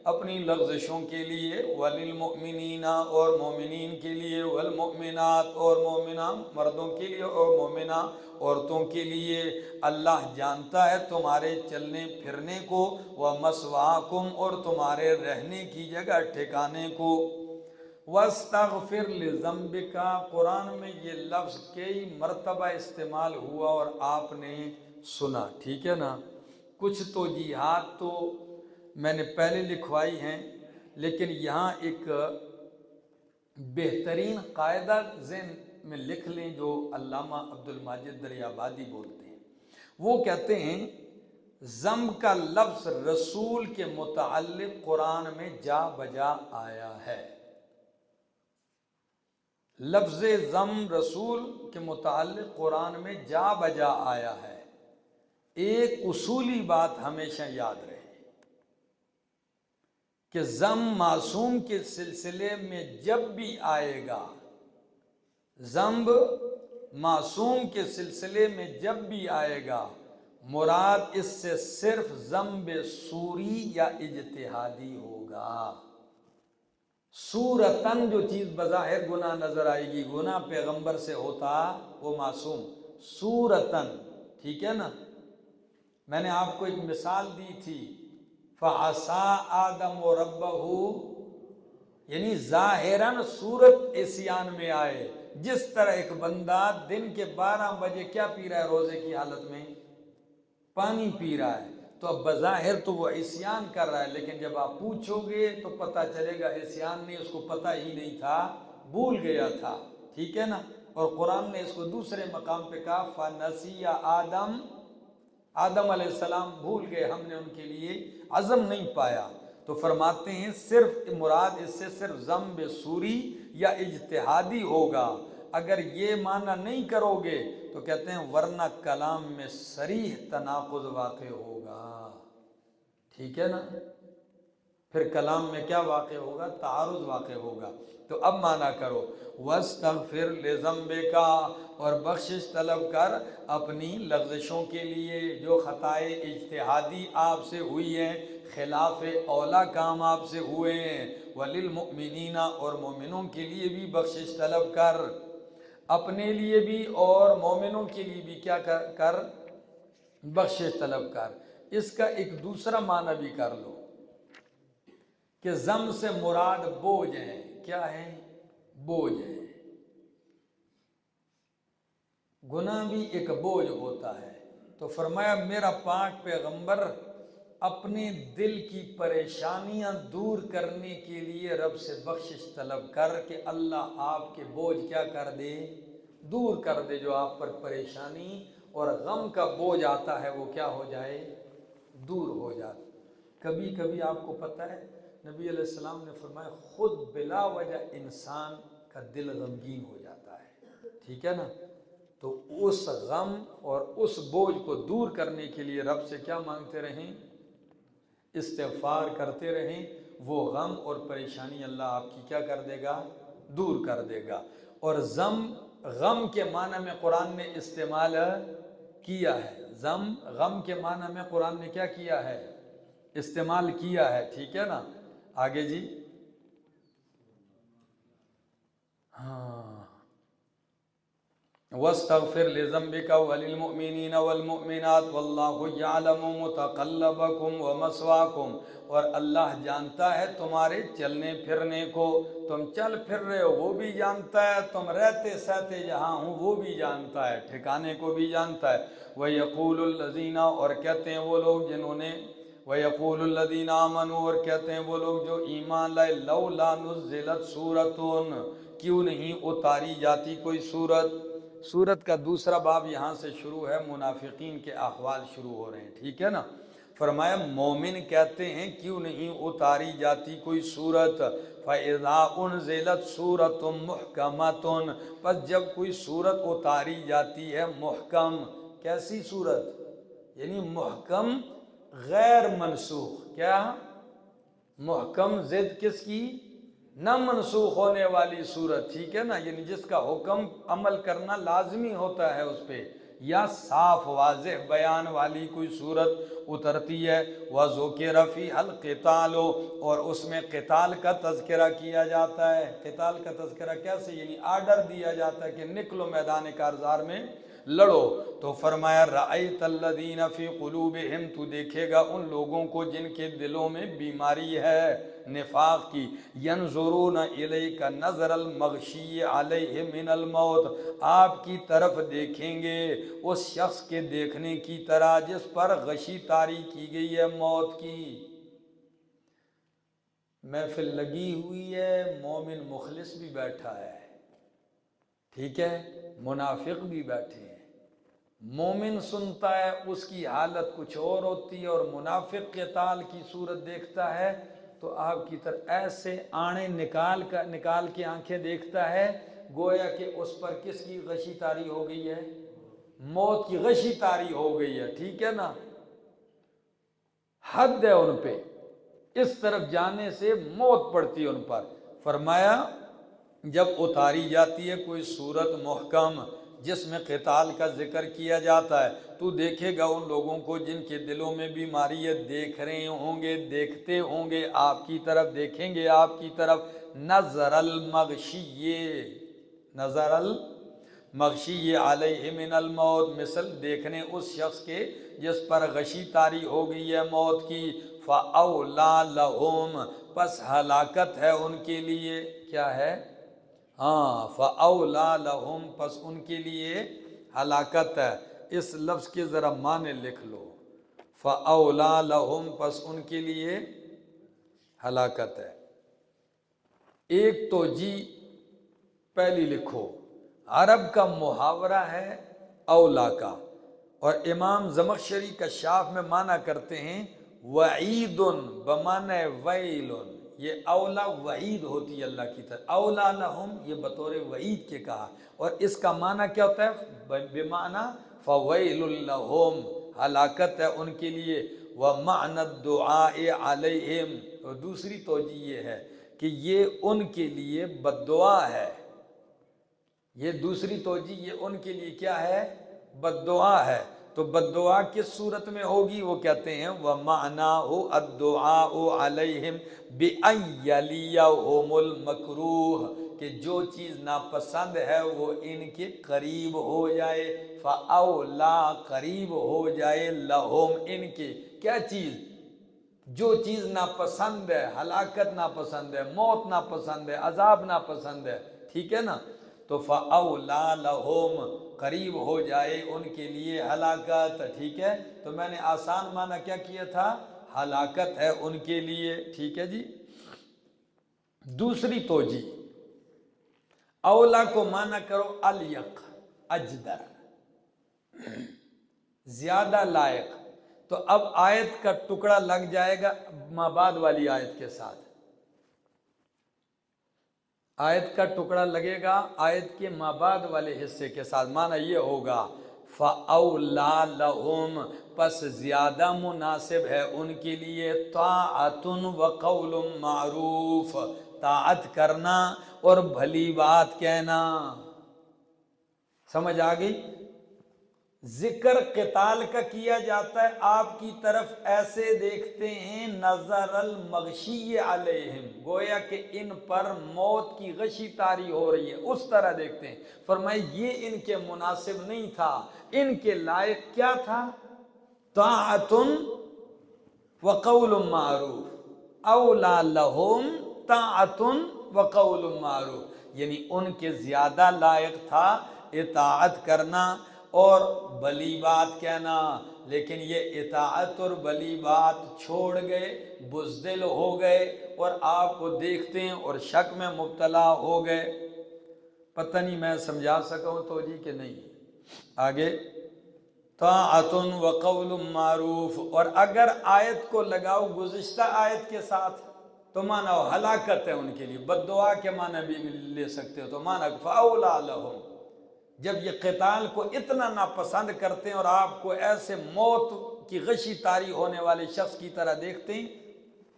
اپنی لغزشوں کے لیے، وللمؤمنین اور مومنین کے لیے، والمؤمنات اور مومنہ مردوں کے لیے اور مومنہ عورتوں کے لیے۔ اللہ جانتا ہے تمہارے چلنے پھرنے کو، ومثواکم اور تمہارے رہنے کی جگہ ٹھکانے کو۔ وَاسْتَغْفِرْ لِذَنْبِكَ، قرآن میں یہ لفظ کئی مرتبہ استعمال ہوا اور آپ نے سنا، ٹھیک ہے نا۔ کچھ توجیحات تو میں نے پہلے لکھوائی ہیں، لیکن یہاں ایک بہترین قاعدہ ذہن میں لکھ لیں جو علامہ عبد الماجد دریابادی بولتے ہیں۔ وہ کہتے ہیں ذنب کا لفظ رسول کے متعلق قرآن میں جا بجا آیا ہے۔ لفظ ذم رسول کے متعلق قرآن میں جا بجا آیا ہے۔ ایک اصولی بات ہمیشہ یاد رہے کہ ذم معصوم کے سلسلے میں جب بھی آئے گا، ذنب معصوم کے سلسلے میں جب بھی آئے گا، مراد اس سے صرف ذنب صوری یا اجتہادی ہوگا۔ صورتاً جو چیز بظاہر گناہ نظر آئے گی، گناہ پیغمبر سے ہوتا وہ معصوم، صورتاً، ٹھیک ہے نا۔ میں نے آپ کو ایک مثال دی تھی، فَعَصَىٰ آدَمُ رَبَّهُ، یعنی ظاہراً صورت عصیان میں آئے۔ جس طرح ایک بندہ دن کے 12 بجے کیا پی رہا ہے روزے کی حالت میں؟ پانی پی رہا ہے، تو اب بظاہر تو وہ عصیان کر رہا ہے، لیکن جب آپ پوچھو گے تو پتہ چلے گا عصیان نہیں، اس کو پتہ ہی نہیں تھا، بھول گیا تھا، ٹھیک ہے نا۔ اور قرآن نے اس کو دوسرے مقام پہ کہا فَنَسِيَ آدم، آدم علیہ السلام بھول گئے، ہم نے ان کے لیے عزم نہیں پایا۔ تو فرماتے ہیں صرف مراد اس سے صرف ذنب صوری یا اجتہادی ہوگا۔ اگر یہ معنی نہیں کرو گے تو کہتے ہیں ورنہ کلام میں صریح تناقض واقع ہوگا، ٹھیک ہے نا۔ پھر کلام میں کیا واقع ہوگا؟ تعارض واقع ہوگا۔ تو اب معنی کرو وَاسْتَغْفِرْ لِذَنْبِكَ، اور بخشش طلب کر اپنی لغزشوں کے لیے، جو خطائے اجتہادی آپ سے ہوئی ہیں، خلاف اولا کام آپ سے ہوئے ہیں۔ وَلِلْمُؤْمِنِينَ، اور مومنوں کے لیے بھی بخشش طلب کر، اپنے لیے بھی اور مومنوں کے لیے بھی کیا کر؟ بخشش طلب کر۔ اس کا ایک دوسرا معنی بھی کر لو کہ ذم سے مراد بوجھ ہے۔ کیا ہے؟ بوجھ ہے۔ گناہ بھی ایک بوجھ ہوتا ہے، تو فرمایا میرا پاک پیغمبر اپنے دل کی پریشانیاں دور کرنے کے لیے رب سے بخشش طلب کر کہ اللہ آپ کے بوجھ کیا کر دے؟ دور کر دے۔ جو آپ پر پریشانی اور غم کا بوجھ آتا ہے وہ کیا ہو جائے؟ دور ہو جائے۔ کبھی کبھی آپ کو پتہ ہے نبی علیہ السلام نے فرمایا خود بلا وجہ انسان کا دل غمگین ہو جاتا ہے، ٹھیک ہے نا۔ تو اس غم اور اس بوجھ کو دور کرنے کے لیے رب سے کیا مانگتے رہیں؟ استغفار کرتے رہیں، وہ غم اور پریشانی اللہ آپ کی کیا کر دے گا؟ دور کر دے گا۔ اور غم کے معنی میں قرآن نے استعمال کیا ہے، غم کے معنی میں قرآن نے کیا کیا ہے؟ استعمال کیا ہے، ٹھیک ہے نا۔ آگے جی، ہاں، وَاسْتَغْفِرْ لِذَنْبِكَ وَلِلْمُؤْمِنِينَ وَالْمُؤْمِنَاتِ وَاللَّهُ يَعْلَمُ مُتَقَلَّبَكُمْ وَمَثْوَاكُمْ، اور اللہ جانتا ہے تمہارے چلنے پھرنے کو۔ تم چل پھر رہے ہو وہ بھی جانتا ہے، تم رہتے سہتے جہاں ہوں وہ بھی جانتا ہے، ٹھکانے کو بھی جانتا ہے۔ وَيَقُولُ الَّذِينَ، اور کہتے ہیں وہ لوگ جنہوں نے، وَيَقُولُ الَّذِينَ آمَنُوا، اور کہتے ہیں وہ لوگ جو ایمان لائے، لَوْلَا نُزِّلَتْ سُورَةٌ، کیوں نہیں اتاری جاتی کوئی سورت۔ سورت کا دوسرا باب یہاں سے شروع ہے، منافقین کے احوال شروع ہو رہے ہیں، ٹھیک ہے نا۔ فرمایا مومن کہتے ہیں کیوں نہیں اتاری جاتی کوئی سورت۔ فَإِذَا أُنزِلَتْ سُورَةٌ مُحْكَمَةٌ، پس جب کوئی سورت اتاری جاتی ہے محکم، کیسی سورت؟ یعنی محکم غیر منسوخ۔ کیا؟ محکم ضد کس کی؟ نہ منسوخ ہونے والی صورت، ٹھیک ہے نا، یعنی جس کا حکم عمل کرنا لازمی ہوتا ہے اس پہ، یا صاف واضح بیان والی کوئی صورت اترتی ہے، وَذُكِرَ فِيهَا الْقِتَالُ، اور اس میں قتال کا تذکرہ کیا جاتا ہے۔ قتال کا تذکرہ کیسے؟ یعنی آرڈر دیا جاتا ہے کہ نکلو میدان کارزار میں لڑو۔ تو فرمایا رَأَيْتَ الَّذِينَ فِي قُلُوبِهِمْ، تو دیکھے گا ان لوگوں کو جن کے دلوں میں بیماری ہے نفاق کی، يَنظُرُونَ إِلَيْكَ نَظْرَ الْمَغْشِيِّ عَلَيْهِ مِنَ الْمَوْتِ، آپ کی طرف دیکھیں گے اس شخص کے دیکھنے کی طرح جس پر غشی طاری کی گئی ہے موت کی۔ محفل لگی ہوئی ہے، مومن مخلص بھی بیٹھا ہے، ٹھیک ہے، منافق بھی بیٹھے ہیں۔ مومن سنتا ہے اس کی حالت کچھ اور ہوتی ہے، اور منافق قتال کی صورت دیکھتا ہے تو آپ کی طرح ایسے آنے نکال کے آنکھیں دیکھتا ہے گویا کہ اس پر کس کی غشی طاری ہو گئی ہے؟ موت کی غشی طاری ہو گئی ہے، ٹھیک ہے نا۔ حد ہے ان پہ، اس طرف جانے سے موت پڑتی ہے ان پر۔ فرمایا جب اتاری جاتی ہے کوئی صورت محکم جس میں قتال کا ذکر کیا جاتا ہے، تو دیکھے گا ان لوگوں کو جن کے دلوں میں بیماری ہے، دیکھ رہے ہوں گے، دیکھتے ہوں گے، آپ کی طرف دیکھیں گے، آپ کی طرف نظر المغشی، نظر المغشی علیہ من الموت، مثل دیکھنے اس شخص کے جس پر غشی طاری ہو گئی ہے موت کی۔ فَأَوْلَى لَهُمْ، پس ہلاکت ہے ان کے لیے، کیا ہے؟ ہاں، فَأَوْلَى لَهُمْ، پس ان کے لیے ہلاکت ہے۔ اس لفظ کے ذرا معنی لکھ لو، فَأَوْلَى لَهُمْ، پس ان کے لیے ہلاکت ہے۔ ایک توجیہ پہلی لکھو، عرب کا محاورہ ہے اولا کا، اور امام زمخشری کشاف میں معنی کرتے ہیں وعید بمعنی ویل، یہ اولا وعید ہوتی ہے اللہ کی طرف، اولا لہم یہ بطور وعید کے کہا، اور اس کا معنی کیا ہوتا ہے؟ بمعنی فویل لہم، ہلاکت ہے ان کے لیے، ومعنی الدعاء علیہم، اور دوسری توجیہ یہ ہے کہ یہ ان کے لیے بد دعا ہے، یہ دوسری توجیہ یہ ان کے لیے کیا ہے؟ بد دعا ہے۔ تو بد دعا کس صورت میں ہوگی؟ وہ کہتے ہیں وَمَعْنَاهُ الدُّعَاءُ عَلَيْهِمْ بِأَنْ يَلِيَهُمُ الْمَكْرُوهُ، کہ جو چیز ناپسند ہے وہ ان کے قریب ہو جائے، فَأَوْلَى قریب ہو جائے، لَهُمْ ان کے، کیا چیز؟ جو چیز ناپسند ہے، ہلاکت ناپسند ہے، موت ناپسند ہے، عذاب ناپسند ہے، ٹھیک ہے نا۔ تو فَأَوْلَى لَهُمْ قریب ہو جائے ان کے لیے ہلاکت، ٹھیک ہے۔ تو میں نے آسان معنی کیا کیا تھا؟ ہلاکت ہے ان کے لیے، ٹھیک ہے جی۔ دوسری توجیہ، اولا کو معنی کرو الیق، اجدر، زیادہ لائق، تو اب آیت کا ٹکڑا لگ جائے گا ما بعد والی آیت کے ساتھ، آیت کا ٹکڑا لگے گا آیت کے ما بعد والے حصے کے ساتھ، معنی یہ ہوگا فَأَوْلَى لَهُمْ، پس زیادہ مناسب ہے ان کے لیے طاعۃ وقول معروف، طاعت کرنا اور بھلی بات کہنا۔ سمجھ آ گئی؟ ذکر قتال کا کیا جاتا ہے، آپ کی طرف ایسے دیکھتے ہیں نظر المغشی علیہم، گویا کہ ان پر موت کی غشی طاری ہو رہی ہے، اس طرح دیکھتے ہیں۔ فرمائے یہ ان کے مناسب نہیں تھا، ان کے لائق کیا تھا؟ طاعت وقول معروف، اولا لہم طاعت وقول معروف، یعنی ان کے زیادہ لائق تھا اطاعت کرنا اور بھلی بات کہنا، لیکن یہ اطاعت اور بھلی بات چھوڑ گئے، بزدل ہو گئے، اور آپ کو دیکھتے ہیں اور شک میں مبتلا ہو گئے۔ پتہ نہیں میں سمجھا سکا ہوں توجیہ کہ نہیں؟ آگے طاعت وقول معروف، اور اگر آیت کو لگاؤ گزشتہ آیت کے ساتھ تو مانا ہلاکت ہے ان کے لیے، بد دعا کے معنی بھی لے سکتے ہو، تو مانا فَأَوْلَى لَهُمْ، جب یہ قتال کو اتنا ناپسند کرتے ہیں اور آپ کو ایسے موت کی غشی طاری ہونے والے شخص کی طرح دیکھتے ہیں،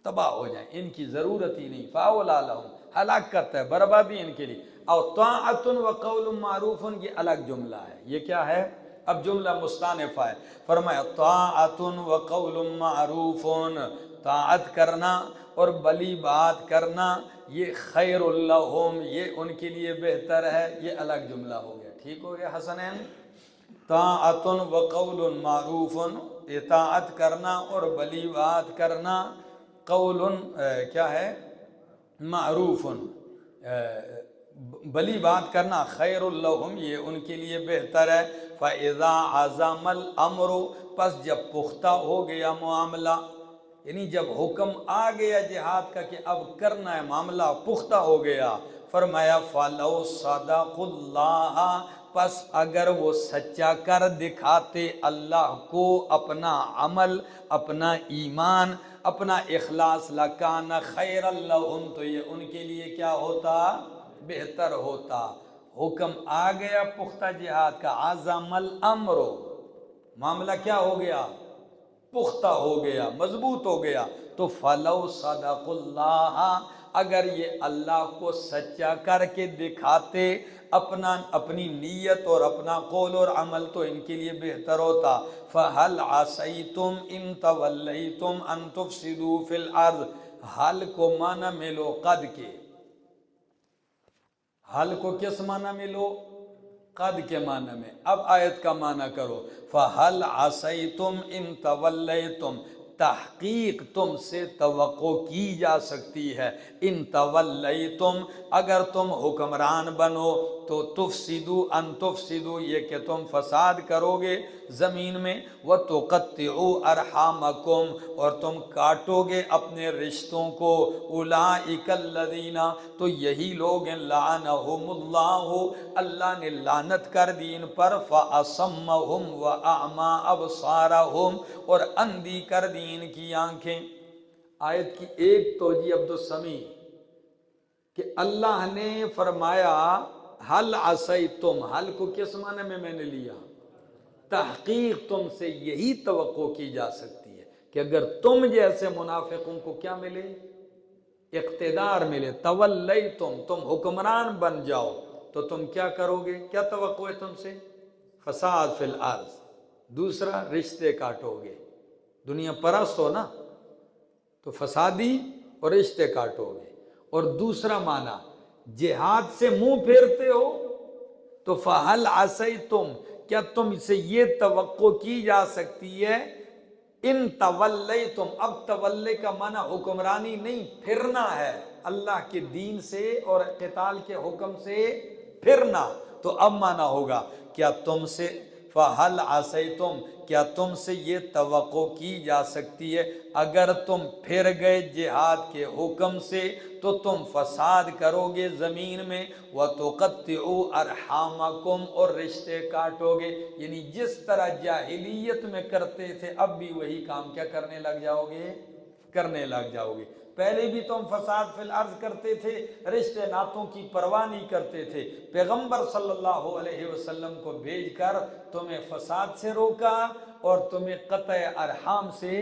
تباہ ہو جائیں، ان کی ضرورت ہی نہیں، فَأَوْلَى لَهُمْ، ہلاکت ہے، بربادی ان کے لیے۔ اور طاعت وقول معروف یہ الگ جملہ ہے، یہ کیا ہے؟ اب جملہ مستانفہ ہے، فرمایا طاعت و قول معروف، طاعت کرنا اور بلی بات کرنا یہ خیر لہم، یہ ان کے لیے بہتر ہے، یہ الگ جملہ ہو گیا، ٹھیک ہو گیا حسنین؟ طاعت و قول معروف، اطاعت کرنا اور بلی بات کرنا، قول کیا ہے؟ معروف، بلی بات کرنا، خیر لہم یہ ان کے لیے بہتر ہے۔ فَإِذَا عَزَمَ الْأَمْرُ، پس جب پختہ ہو گیا معاملہ، یعنی جب حکم آ گیا جہاد کا کہ اب کرنا ہے، معاملہ پختہ ہو گیا، فرمایا فَلَوْ صَدَقُوا اللَّهَ، پس اگر وہ سچا کر دکھاتے اللہ کو اپنا عمل، اپنا ایمان، اپنا اخلاص، لَكَانَ خَيْرًا لَهُمْ، تو یہ ان کے لیے کیا ہوتا؟ بہتر ہوتا۔ حکم آ گیا پختہ جہاد کا، عزم الامر، معاملہ کیا ہو گیا؟ پختہ ہو گیا، مضبوط ہو گیا، تو فَلَوْ صَدَقُوا اللَّهَ، اگر یہ اللہ کو سچا کر کے دکھاتے اپنی نیت اور اپنا قول اور عمل، تو ان کے لیے بہتر ہوتا۔ فَهَلْ عَصَيْتُمْ إِن تَوَلَّيْتُمْ أَن تُفْسِدُوا فِي الْأَرْضِ، حل کو معنی میں لو قد کے، حل کو کس معنی میں لو؟ قد کے معنی میں۔ اب آیت کا معنی کرو، فَهَلْ عَصَيْتُمْ إِن تَوَلَّيْتُمْ، تحقیق تم سے توقع کی جا سکتی ہے، ان تولیتم، اگر تم حکمران بنو، تو تفسدوا ان تفسدوا، یہ کہ تم فساد کرو گے زمین میں، وتقطعوا ارحامکم، اور تم کاٹو گے اپنے رشتوں کو، اولئک الذین، تو یہی لوگ ہیں لعنہم اللہ، اللہ نے لعنت کر دی ان پر، فاصمہم واعمی ابصارہم، اور اندھی کر دی ان کی آنکھیں۔ آیت کی ایک توجیہ عبد السمیع کہ اللہ نے فرمایا حل عصیتم، حل کو کس معنی میں نے لیا؟ تحقیق تم سے یہی توقع کی جا سکتی ہے کہ اگر تم جیسے منافقوں کو کیا ملے؟ اقتدار ملے، تولیتم، تم حکمران بن جاؤ، تو تم کیا کرو گے؟ کیا توقع ہے تم سے؟ فساد فی الارض، دوسرا رشتے کاٹو گے، دنیا پرست ہو نا تو فسادی اور رشتے کاٹو گے، اور دوسرا معنی جہاد سے منہ پھیرتے ہو، تو فَهَلْ عَصَيْتُمْ، کیا تم سے یہ توقع کی جا سکتی ہے؟ ان تولیتم، اب تولی کا معنی حکمرانی نہیں، پھرنا ہے اللہ کے دین سے اور قتال کے حکم سے پھرنا، تو اب معنی ہوگا کیا تم سے فَهَلْ عَصَيْتُمْ، کیا تم سے یہ توقع کی جا سکتی ہے اگر تم پھر گئے جہاد کے حکم سے تو تم فساد کرو گے زمین میں، وَتُقَطِّعُوا أَرْحَامَكُمْ، اور رشتے کاٹو گے، یعنی جس طرح جاہلیت میں کرتے تھے اب بھی وہی کام کیا کرنے لگ جاؤ گے؟ کرنے لگ جاؤ گے۔ پہلے بھی تم فساد فی الارض کرتے تھے، رشتے ناتوں کی پرواہ نہیں کرتے تھے، پیغمبر صلی اللہ علیہ وسلم کو بھیج کر تمہیں فساد سے روکا اور تمہیں قطع ارحام سے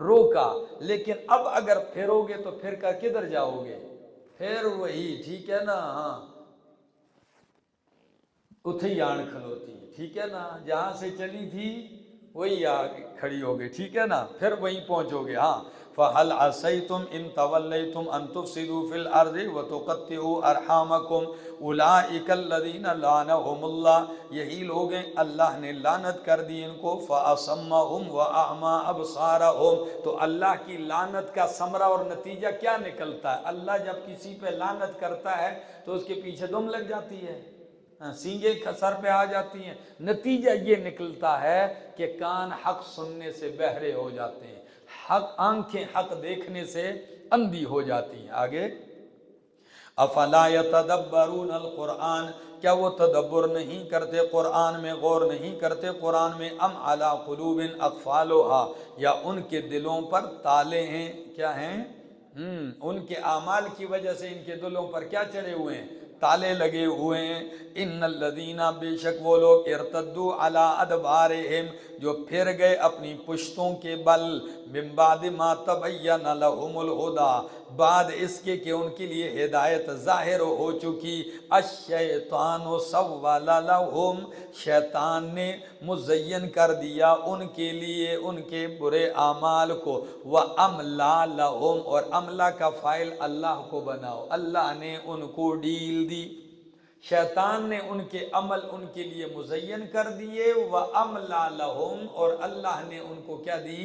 روکا، لیکن اب اگر پھرو گے تو پھر کر کدھر جاؤ گے؟ پھر وہی، ٹھیک ہے نا؟ ہاں، اتھی آن کھلوتی، ٹھیک ہے نا؟ جہاں سے چلی تھی وہی آگے کھڑی ہو گئی، ٹھیک ہے نا؟ پھر وہیں پہنچو گے۔ ہاں، فَهَلْ عَصَيْتُمْ إِن تَوَلَّيْتُمْ أَن تُفْسِدُوا فِي الْأَرْضِ وَتُقَطِّعُوا أَرْحَامَكُمْ أُولَئِكَ الَّذِينَ لَعَنَهُمُ اللَّهُ، یہی لوگ ہیں اللہ نے لعنت کر دی ان کو، فَأَصَمَّهُمْ وَأَعْمَى أَبْصَارَهُمْ، تو اللہ کی لعنت کا ثمرہ اور نتیجہ کیا نکلتا ہے؟ اللہ جب کسی پہ لعنت کرتا ہے تو اس کے پیچھے دم لگ جاتی ہے، سینگیں سر پہ آ جاتی ہیں، نتیجہ یہ نکلتا ہے کہ کان حق سننے سے بہرے ہو جاتے ہیں، آنکھیں حق دیکھنے سے اندھی ہو جاتی ہیں۔ آگے، افلا یتدبرون القرآن، کیا وہ تدبر نہیں کرتے قرآن میں، غور نہیں کرتے قرآن میں، ام علی قلوب اقفالها، یا ان کے دلوں پر تالے ہیں، کیا ہیں؟ ان کے اعمال کی وجہ سے ان کے دلوں پر کیا چڑھے ہوئے ہیں؟ تالے لگے ہوئے ہیں۔ ان الذین، بے شک وہ لوگ، ارتدوا علی ادبارہم، جو پھر گئے اپنی پشتوں کے بل، من بعد ما تبین لہم الہدی، بعد اس کے کہ ان کے لیے ہدایت ظاہر ہو چکی، الشیطان سول لہم، شیطان نے مزین کر دیا ان کے لیے ان کے برے اعمال کو، وَأَمْلَى لَهُمْ، اور عملہ کا فاعل اللہ کو بناؤ، اللہ نے ان کو ڈیل دی، شیطان نے ان کے عمل ان کے لیے مزین کر دیے، وَأَمْلَى لَهُمْ، اور اللہ نے ان کو کیا دی؟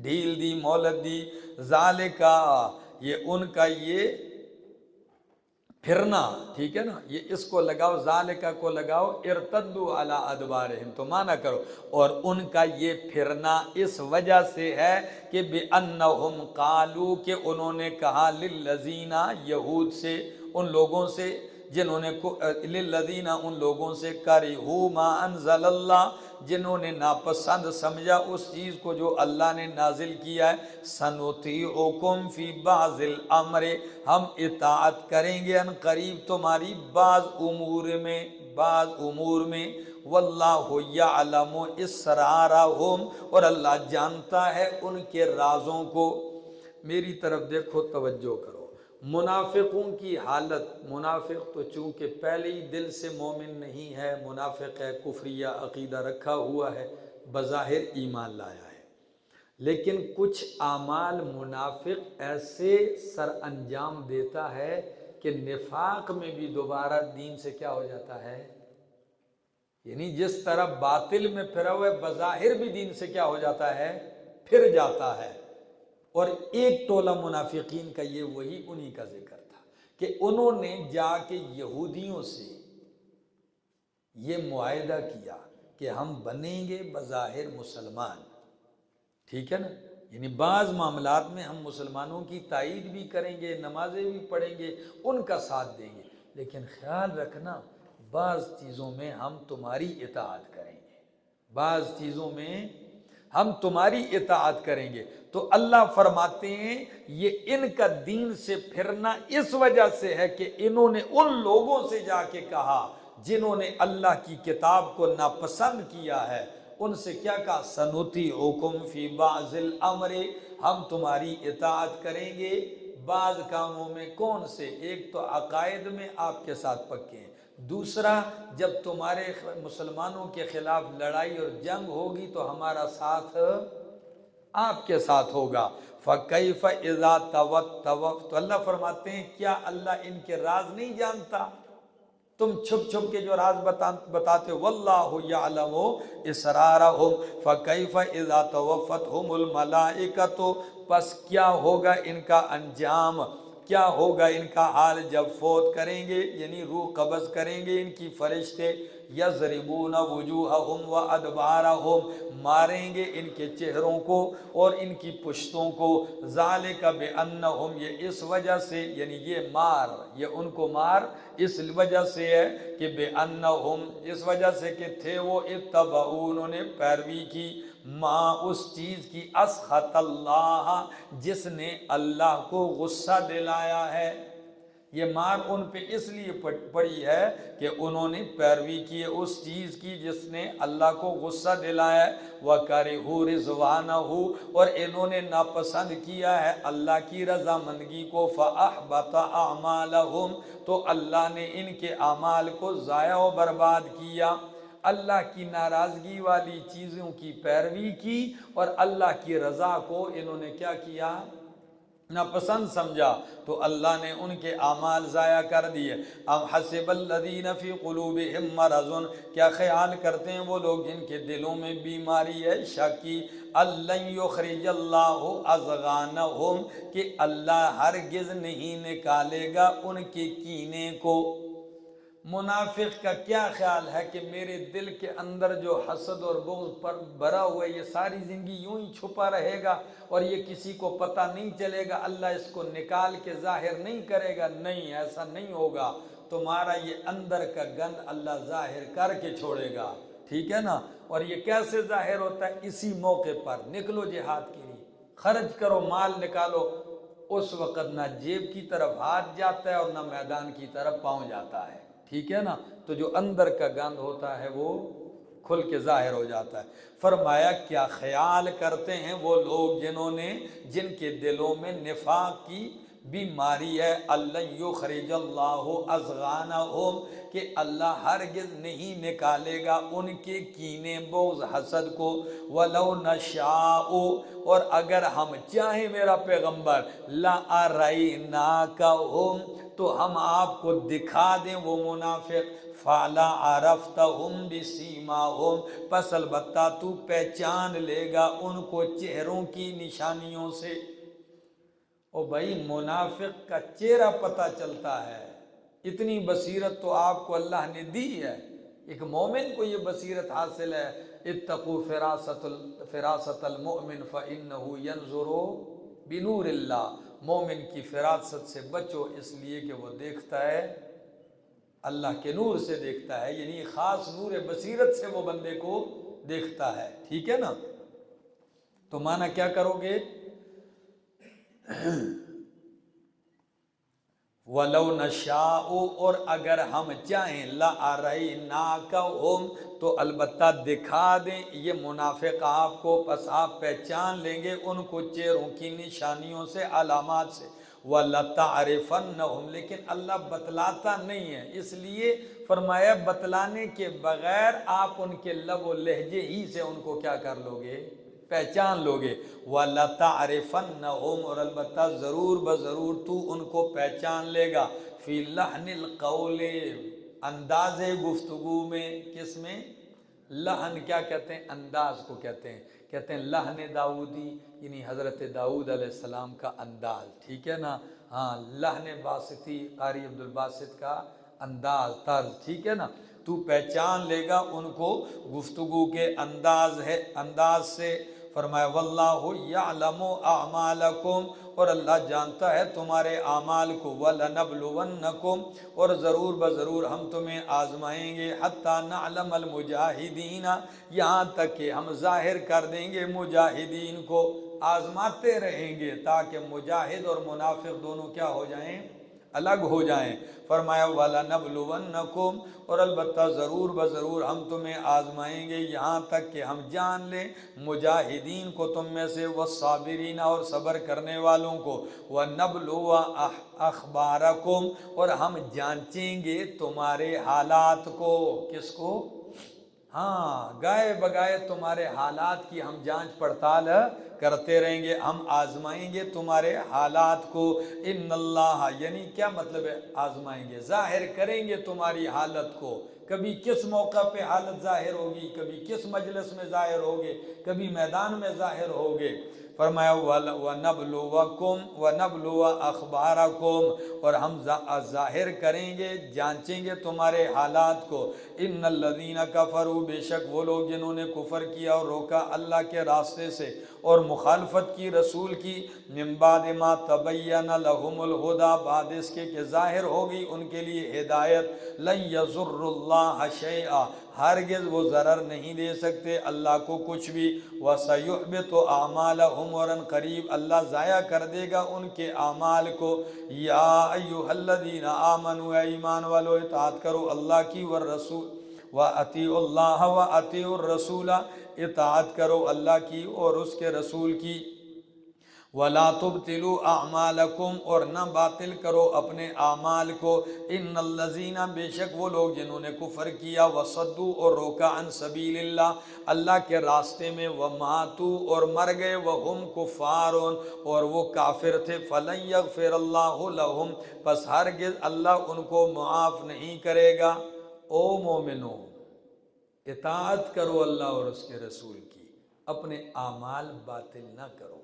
ڈھیل دی، مہلت دی، ذالکا، یہ ان کا یہ پھرنا، ٹھیک ہے نا، یہ اس کو لگاؤ، ذالکا کو لگاؤ، ارتدوا علی ادبارہم، تو معنی کرو، اور ان کا یہ پھرنا اس وجہ سے ہے کہ بِأَنَّهُمْ قَالُوا، کہ انہوں نے کہا، للذین، یہود سے، ان لوگوں سے جنہوں نے للذین، ان لوگوں سے، کرہوا ما انزل اللہ، جنہوں نے ناپسند سمجھا اس چیز کو جو اللہ نے نازل کیا ہے، سنطیعکم فی بعض الامر، ہم اطاعت کریں گے ان قریب تمہاری بعض امور میں، واللہ یعلم اسرارہم، اور اللہ جانتا ہے ان کے رازوں کو۔ میری طرف دیکھو، توجہ کرو، منافقوں کی حالت، منافق تو چونکہ پہلے ہی دل سے مومن نہیں ہے، منافق ہے، کفریہ عقیدہ رکھا ہوا ہے، بظاہر ایمان لایا ہے، لیکن کچھ اعمال منافق ایسے سر انجام دیتا ہے کہ نفاق میں بھی دوبارہ دین سے کیا ہو جاتا ہے، یعنی جس طرح باطل میں پھرا ہوا ہے بظاہر بھی دین سے کیا ہو جاتا ہے، پھر جاتا ہے۔ اور ایک ٹولہ منافقین کا یہ وہی انہی کا ذکر تھا کہ انہوں نے جا کے یہودیوں سے یہ معاہدہ کیا کہ ہم بنیں گے بظاہر مسلمان، ٹھیک ہے نا، یعنی بعض معاملات میں ہم مسلمانوں کی تائید بھی کریں گے، نمازیں بھی پڑھیں گے، ان کا ساتھ دیں گے، لیکن خیال رکھنا بعض چیزوں میں ہم تمہاری اطاعت کریں گے، بعض چیزوں میں ہم تمہاری اطاعت کریں گے۔ تو اللہ فرماتے ہیں یہ ان کا دین سے پھرنا اس وجہ سے ہے کہ انہوں نے ان لوگوں سے جا کے کہا جنہوں نے اللہ کی کتاب کو ناپسند کیا ہے، ان سے کیا کہا، سنطیعکم فی بعض الامر، ہم تمہاری اطاعت کریں گے بعض کاموں میں، کون سے؟ ایک تو عقائد میں آپ کے ساتھ پکے ہیں، دوسرا جب تمہارے مسلمانوں کے خلاف لڑائی اور جنگ ہوگی تو ہمارا ساتھ آپ کے ساتھ ہوگا، فَكَيْفَ إِذَا تو اللہ فرماتے ہیں کیا اللہ ان کے راز نہیں جانتا؟ تم چھپ چھپ کے جو راز بتاتے ہو، وَاللَّهُ يَعْلَمُ إِسْرَارَهُمْ فَكَيْفَ إِذَا تَوَفَّتْهُمُ الْمَلَائِكَةُ، پس کیا ہوگا ان کا انجام، کیا ہوگا ان کا حال جب فوت کریں گے، یعنی روح قبض کریں گے ان کی فرشتے، یضربون وجوہہم وادبارہم، ماریں گے ان کے چہروں کو اور ان کی پشتوں کو، ذالک بانہم، یہ اس وجہ سے، یعنی یہ مار، یہ ان کو مار اس وجہ سے ہے کہ بانہم، اس وجہ سے کہ تھے وہ اتبعوا، انہوں نے پیروی کی، ما، اس چیز کی، اسخط اللہ، جس نے اللہ کو غصہ دلایا ہے۔ یہ مار ان پہ اس لیے پڑی ہے کہ انہوں نے پیروی کی اس چیز کی جس نے اللہ کو غصہ دلایا ہے، وَكَرِهُوا رِضْوَانَهُ، اور انہوں نے ناپسند کیا ہے اللہ کی رضامندگی کو، فَأَحْبَطَ أَعْمَالَهُمْ، تو اللہ نے ان کے اعمال کو ضائع و برباد کیا۔ اللہ کی ناراضگی والی چیزوں کی پیروی کی اور اللہ کی رضا کو انہوں نے کیا کیا، ناپسند سمجھا، تو اللہ نے ان کے اعمال ضائع کر دیے۔ ام حسب الذین فی قلوبہم مرض، کیا خیال کرتے ہیں وہ لوگ جن کے دلوں میں بیماری ہے، شک کی، لن یخرج اللہ اضغانہم، کہ اللہ ہرگز نہیں نکالے گا ان کے کینے کو۔ منافق کا کیا خیال ہے کہ میرے دل کے اندر جو حسد اور بغض پر بھرا ہوا ہے یہ ساری زندگی یوں ہی چھپا رہے گا اور یہ کسی کو پتہ نہیں چلے گا، اللہ اس کو نکال کے ظاہر نہیں کرے گا؟ نہیں، ایسا نہیں ہوگا، تمہارا یہ اندر کا گند اللہ ظاہر کر کے چھوڑے گا، ٹھیک ہے نا۔ اور یہ کیسے ظاہر ہوتا ہے؟ اسی موقع پر نکلو جہاد کے لیے، خرچ کرو، مال نکالو، اس وقت نہ جیب کی طرف ہاتھ جاتا ہے اور نہ میدان کی طرف پاؤں جاتا ہے، ٹھیک ہے نا۔ تو جو اندر کا گند ہوتا ہے وہ کھل کے ظاہر ہو جاتا ہے۔ فرمایا کیا خیال کرتے ہیں وہ لوگ جن کے دلوں میں نفاق کی بیماری ہے اللہ یخرج اللہ اضغانہم، کہ اللہ ہرگز نہیں نکالے گا ان کے کینے بغض حسد کو، ولو نشاء، اور اگر ہم چاہیں میرا پیغمبر، لا اریناکہم، تو ہم آپ کو دکھا دیں وہ منافق، فَعْلَا عَرَفْتَهُمْ بِسِیمَاهُمْ، پس البتہ تو پہچان لے گا ان کو چہروں کی نشانیوں سے۔ او بھائی منافق کا چہرہ پتہ چلتا ہے، اتنی بصیرت تو آپ کو اللہ نے دی ہے، ایک مومن کو یہ بصیرت حاصل ہے، اتقوا فراست المؤمن فإنه ينظر بنور اللہ، مومن کی فراست سے بچو اس لیے کہ وہ دیکھتا ہے اللہ کے نور سے دیکھتا ہے، یعنی خاص نور بصیرت سے وہ بندے کو دیکھتا ہے، ٹھیک ہے نا؟ تو معنی کیا کرو گے؟ وَلَوْ نَشَاءُ، اور اگر ہم چاہیں، لَأَرَيْنَاكَهُمْ، تو البتہ دکھا دیں یہ منافق آپ کو، پس آپ پہچان لیں گے ان کو چہروں کی نشانیوں سے، علامات سے، وَلَتَعْرِفَنَّهُمْ، لیکن اللہ بتلاتا نہیں ہے، اس لیے فرمایا بتلانے کے بغیر آپ ان کے لب و لہجے ہی سے ان کو کیا کر لو گے؟ پہچان لو گے۔ وَلَتَعْرِفَنَّهُمْ، اور البتہ ضرور بضرور تو ان کو پہچان لے گا، فی لحن القول، انداز گفتگو میں، کس میں؟ لحن کیا کہتے ہیں؟ انداز کو کہتے ہیں لحن داؤدی، یعنی حضرت داؤد علیہ السلام کا انداز، ٹھیک ہے نا؟ ہاں، لحن باسطی، قاری عبد الباسط کا انداز، طرز، ٹھیک ہے نا؟ تو پہچان لے گا ان کو گفتگو کے انداز سے۔ فرمایا واللہ یعلم اعمالکم، اور اللہ جانتا ہے تمہارے اعمال کو، وَلَنَبْلُوَنَّکُمْ، اور ضرور بضرور ہم تمہیں آزمائیں گے، حَتَّى نَعْلَمَ الْمُجَاہِدِينَ، یہاں تک کہ ہم ظاہر کر دیں گے مجاہدین کو، آزماتے رہیں گے تاکہ مجاہد اور منافق دونوں کیا ہو جائیں؟ الگ ہو جائیں۔ فرمایا وَلَنَبْلُوَنَّکُمْ، اور البتہ ضرور بضرور ہم تمہیں آزمائیں گے یہاں تک کہ ہم جان لیں مجاہدین کو تم میں سے، والصابرین، اور صبر کرنے والوں کو، وَنَبْلُوَ أَخْبَارَكُمْ، اور ہم جانچیں گے تمہارے حالات کو، کس کو؟ ہاں، گائے بگائے تمہارے حالات کی ہم جانچ پڑتال کرتے رہیں گے، ہم آزمائیں گے تمہارے حالات کو۔ ان اللہ، یعنی کیا مطلب ہے آزمائیں گے؟ ظاہر کریں گے تمہاری حالت کو، کبھی کس موقع پہ حالت ظاہر ہوگی، کبھی کس مجلس میں ظاہر ہوگے، کبھی میدان میں ظاہر ہوگے۔ فرمایا وَنَبْلُوَكُمْ وَنَبْلُوَ أَخْبَارَكُمْ، اور ہم ظاہر کریں گے، جانچیں گے تمہارے حالات کو۔ ان الذین کفروا، بے شک وہ لوگ جنہوں نے کفر کیا اور روکا اللہ کے راستے سے اور مخالفت کی رسول کی، من بعد ما تبین لهم الہدی، بعد اس کے کہ ظاہر ہوگی ان کے لیے ہدایت، لن یضر اللہ شیئا، ہرگز وہ ضرر نہیں دے سکتے اللہ کو کچھ بھی، وَسَيُحْبِطُ أَعْمَالَهُمْ، اور ان قریب اللہ ضائع کر دے گا ان کے اعمال کو۔ یا ایھا الذین آمنوا، اے ایمان والو اطاعت کرو اللہ کی، والرسول، وَأَطِیعُوا اللَّهَ وَأَطِیعُوا الرَّسُولَ، اطاعت کرو اللہ کی اور اس کے رسول کی۔ وَلَا تُبْطِلُوا أَعْمَالَكُمْ، اور نہ باطل کرو اپنے اعمال کو۔ ان الذین، بے شک وہ لوگ جنہوں نے کفر کیا، وصدوا، اور روکا، عن سبیل اللہ، اللہ کے راستے میں، وماتوا، اور مر گئے، وہم کفار، اور وہ کافر تھے، فلن یغفر اللہ لہم، پس ہرگز اللہ ان کو معاف نہیں کرے گا۔ او مومنو، اطاعت کرو اللہ اور اس کے رسول کی، اپنے اعمال باطل نہ کرو۔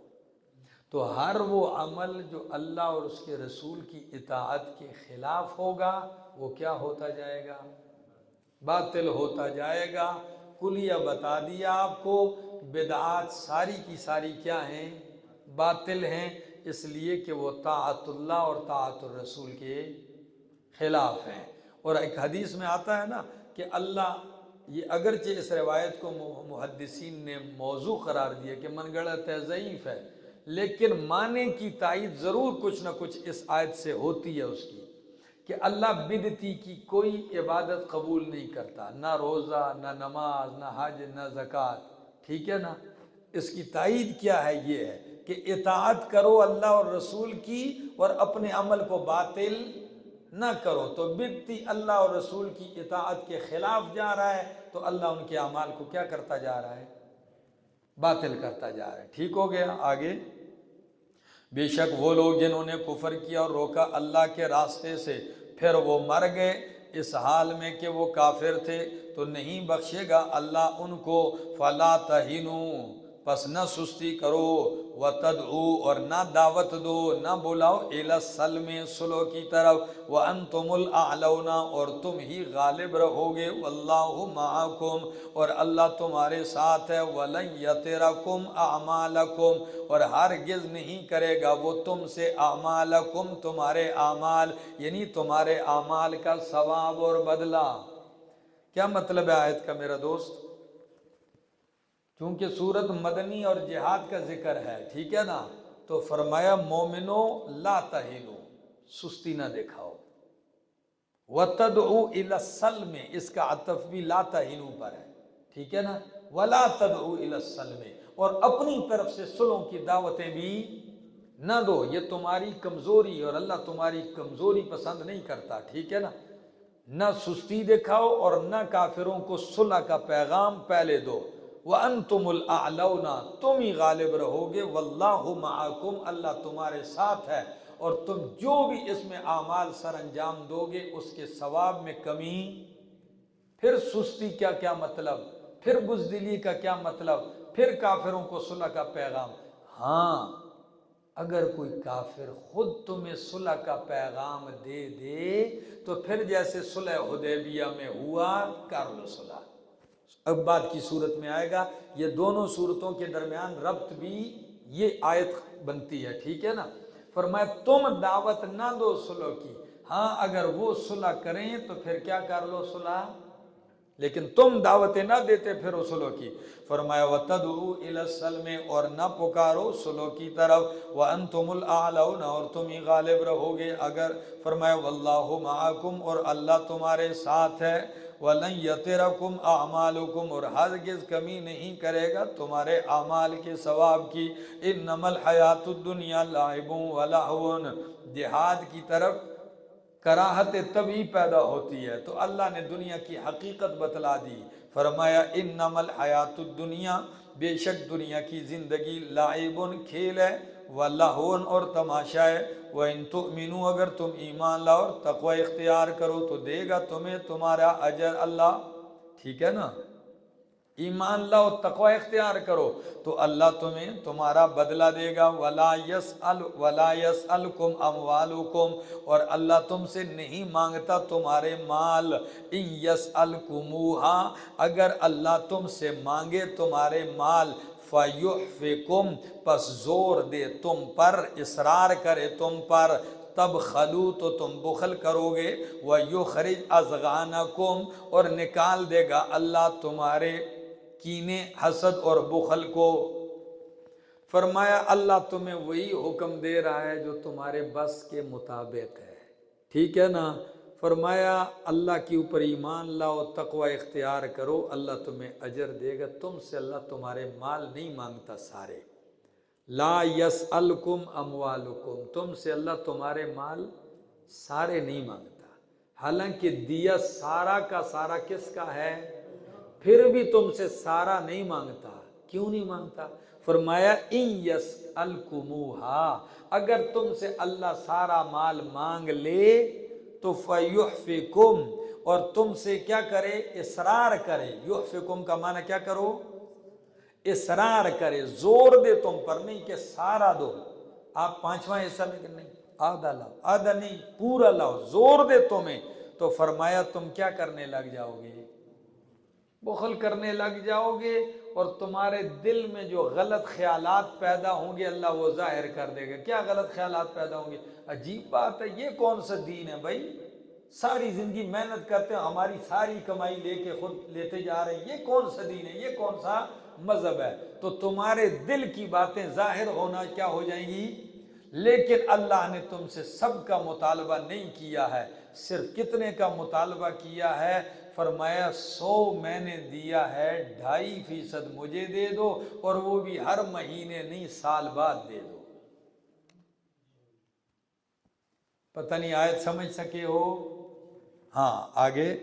تو ہر وہ عمل جو اللہ اور اس کے رسول کی اطاعت کے خلاف ہوگا وہ کیا ہوتا جائے گا؟ باطل ہوتا جائے گا۔ کلیہ بتا دیا آپ کو، بدعات ساری کی ساری کیا ہیں؟ باطل ہیں، اس لیے کہ وہ طاعت اللہ اور طاعت الرسول کے خلاف ہیں۔ اور ایک حدیث میں آتا ہے نا کہ اللہ، یہ اگرچہ اس روایت کو محدثین نے موضوع قرار دیا کہ من گڑت ہے، ضعیف ہے، لیکن معنی کی تائید ضرور کچھ نہ کچھ اس آیت سے ہوتی ہے اس کی، کہ اللہ بدعتی کی کوئی عبادت قبول نہیں کرتا، نہ روزہ، نہ نماز، نہ حج، نہ زکوٰۃ، ٹھیک ہے نا؟ اس کی تائید کیا ہے؟ یہ ہے کہ اطاعت کرو اللہ اور رسول کی اور اپنے عمل کو باطل نہ کرو، تو بگتی اللہ اور رسول کی اطاعت کے خلاف جا رہا ہے تو اللہ ان کے اعمال کو کیا کرتا جا رہا ہے؟ باطل کرتا جا رہا ہے۔ ٹھیک ہو گیا؟ آگے، بے شک وہ لوگ جنہوں نے کفر کیا اور روکا اللہ کے راستے سے پھر وہ مر گئے اس حال میں کہ وہ کافر تھے تو نہیں بخشے گا اللہ ان کو۔ فلا تہنوا، پس نہ سستی کرو، وتدعوا، اور نہ دعوت دو، نہ بلاؤ، الی السلم، صلح کی طرف، وانتم الاعلون، اور تم ہی غالب رہو گے، واللہ معکم، اور اللہ تمہارے ساتھ ہے، ولن یترکم اعمالکم، اور ہرگز نہیں کرے گا وہ تم سے اعمالکم، تمہارے اعمال، یعنی تمہارے اعمال کا ثواب اور بدلہ۔ کیا مطلب ہے آیت کا میرا دوست؟ چونکہ سورت مدنی اور جہاد کا ذکر ہے، ٹھیک ہے نا، تو فرمایا مومنو لا تہنو، سستی نہ دکھاؤ، وتدعو الی السلم، اس کا عطف بھی لا تہنو پر ہے، ٹھیک ہے نا، ولا تدعو الی السلم، اور اپنی طرف سے صلح کی دعوتیں بھی نہ دو، یہ تمہاری کمزوری اور اللہ تمہاری کمزوری پسند نہیں کرتا، ٹھیک ہے نا، نہ سستی دکھاؤ اور نہ کافروں کو صلح کا پیغام پہلے دو، وَأَنْتُمُ الْأَعْلَوْنَ، تم ہی غالب رہو گے، وَاللَّهُ مَعَكُمْ، اللہ تمہارے ساتھ ہے، اور تم جو بھی اس میں اعمال سر انجام دو گے اس کے ثواب میں کمی۔ پھر سستی کا کیا مطلب؟ پھر بزدلی کا کیا مطلب؟ پھر کافروں کو صلح کا پیغام؟ ہاں، اگر کوئی کافر خود تمہیں صلح کا پیغام دے دے تو پھر جیسے صلح حدیبیہ میں ہوا کر لو صلح۔ اب بعد کی صورت میں آئے گا، یہ دونوں صورتوں کے درمیان ربط بھی یہ آیت بنتی ہے، ٹھیک ہے نا۔ فرمایا تم دعوت نہ دو صلح کی، ہاں اگر وہ صلح کریں تو پھر کیا کر لو صلح، لیکن تم دعوتیں نہ دیتے پھر وہ صلح کی۔ فرمایا وَتَدْعُوا إِلَى السَّلْمِ، اور نہ پکارو صلح کی طرف، وَأَنْتُمُ الْأَعْلَوْنَ، اور تم ہی غالب رہو گے اگر۔ فرمایا وَاللَّهُ مَعَكُمْ، اور اللہ تمہارے ساتھ ہے، وَلَنْ يَتِرَكُمْ أَعْمَالُكُمْ، اور ہرگز کمی نہیں کرے گا تمہارے اعمال کے ثواب کی۔ إِنَّمَا الْحَيَاةُ الدُّنْيَا لَعِبٌ وَلَهْوٌ، جہاد کی طرف کراہت طبعی پیدا ہوتی ہے تو اللہ نے دنیا کی حقیقت بتلا دی۔ فرمایا انما الحیات الدنیا، بے شک دنیا کی زندگی، لعب، کھیل ہے، ولہو، اور تماشا ہے، وَإِن تُؤْمِنُوا، اگر تم ایمان لاؤ اور تقوی اختیار کرو تو دے گا تمہیں تمہارا اجر اللہ، ٹھیک ہے نا، ایمان لاؤ تقوی اختیار کرو تو اللہ تمہیں تمہارا بدلہ دے گا، ولا يسألكم اموالكم، اور اللہ تم سے نہیں مانگتا تمہارے مال، ان يسألكموها، اگر اللہ تم سے مانگے تمہارے مال، فَيُحْفِكُمْ، پس زور دے تم پر، اصرار کرے تم پر، تب خلو، تو تم بخل کرو گے، وَيُخْرِجْ أَضْغَانَكُمْ، اور نکال دے گا اللہ تمہارے کینے، حسد اور بخل کو۔ فرمایا اللہ تمہیں وہی حکم دے رہا ہے جو تمہارے بس کے مطابق ہے، ٹھیک ہے نا۔ فرمایا اللہ کے اوپر ایمان لاؤ، تقوی اختیار کرو، اللہ تمہیں اجر دے گا، تم سے اللہ تمہارے مال نہیں مانگتا سارے، لا یسألکم اموالکم، تم سے اللہ تمہارے مال سارے نہیں مانگتا، حالانکہ دیا سارا کا سارا کس کا ہے، پھر بھی تم سے سارا نہیں مانگتا، کیوں نہیں مانگتا؟ فرمایا ان یسألکموہا، اگر تم سے اللہ سارا مال مانگ لے تو فیحفکم، اور تم سے کیا کرے، اصرار کرے، یحفکم کا معنی کیا کرو، اصرار کرے، زور دے تم پر، نہیں کہ سارا دو، آپ 5واں حصہ لیکن نہیں، آدھا لاؤ، آدھا نہیں پورا لاؤ، زور دے تمہیں، تو فرمایا تم کیا کرنے لگ جاؤ گے، بخل کرنے لگ جاؤ گے، اور تمہارے دل میں جو غلط خیالات پیدا ہوں گے اللہ وہ ظاہر کر دے گا۔ کیا غلط خیالات پیدا ہوں گے؟ عجیب بات ہے، یہ کون سا دین ہے بھائی، ساری زندگی محنت کرتے ہیں، ہماری ساری کمائی لے کے خود لیتے جا رہے ہیں، یہ کون سا دین ہے، یہ کون سا مذہب ہے؟ تو تمہارے دل کی باتیں ظاہر ہونا کیا ہو جائیں گی، لیکن اللہ نے تم سے سب کا مطالبہ نہیں کیا ہے، صرف کتنے کا مطالبہ کیا ہے، فرمایا 100 میں نے دیا ہے، 2.5% مجھے دے دو، اور وہ بھی ہر مہینے نہیں، سال بعد دے دو۔ پتہ نہیں آیت سمجھ سکے ہو؟ ہاں آگے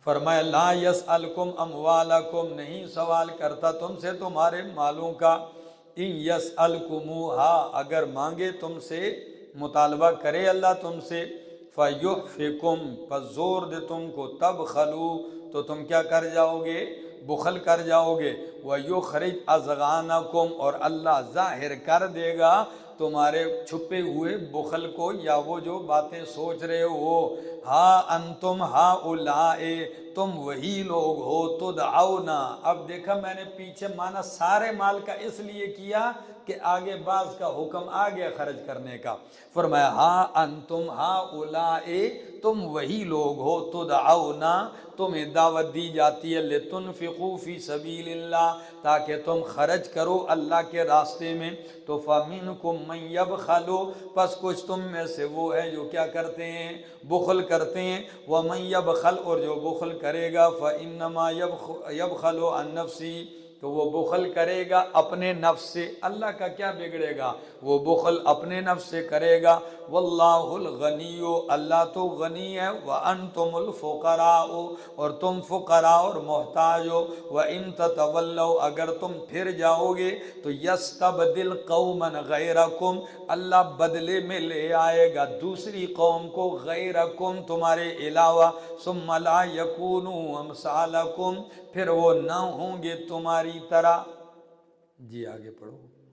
فرمایا لا یسألکم اموالکم، نہیں سوال کرتا تم سے تمہارے مالوں کا، ان یسألکموہا، اگر مانگے تم سے، مطالبہ کرے اللہ تم سے، فیحفکم، پس زور دے تم کو، تبخلو، تو تم کیا کر جاؤ گے؟ بخل کر جاؤ گے، ویخرج اضغانکم، اور اللہ ظاہر کر دے گا تمہارے چھپے ہوئے بخل کو، یا وہ جو باتیں سوچ رہے ہو۔ ہاں انتم ہؤلاء، تم وہی لوگ ہو، تدعونا، اب دیکھا میں نے پیچھے معنی سارے مال کا اس لیے کیا کہ آگے بعض کا حکم آ گیا خرچ کرنے کا۔ فرمایا ہاں انتم ہؤلاء، تم وہی لوگ ہو، تدعونا، تمہیں دعوت دی جاتی ہے، لتنفقوا فی سبیل اللہ، تاکہ تم خرچ کرو اللہ کے راستے میں، تو فمنکم من یبخل، پس کچھ تم میں سے وہ ہے جو کیا کرتے ہیں؟ بخل کرتے ہیں، ومن یبخل، اور جو بخل کرے گا، فانما یبخل عن نفسی، تو وہ بخل کرے گا اپنے نفس سے، اللہ کا کیا بگڑے گا، وہ بخل اپنے نفس سے کرے گا۔ واللہ الغنی، اللہ تو غنی ہے، وانتم الفقراء، اور تم فقراء اور محتاج ہو، وان تتولوا، اگر تم پھر جاؤ گے تو یستبدل قوما غیرکم، اللہ بدلے میں لے آئے گا دوسری قوم کو، غیرکم، تمہارے علاوہ، ثم لا یکونوا امثالکم، پھر وہ نہ ہوں گے تمہاری طرح۔ جی آگے پڑھو۔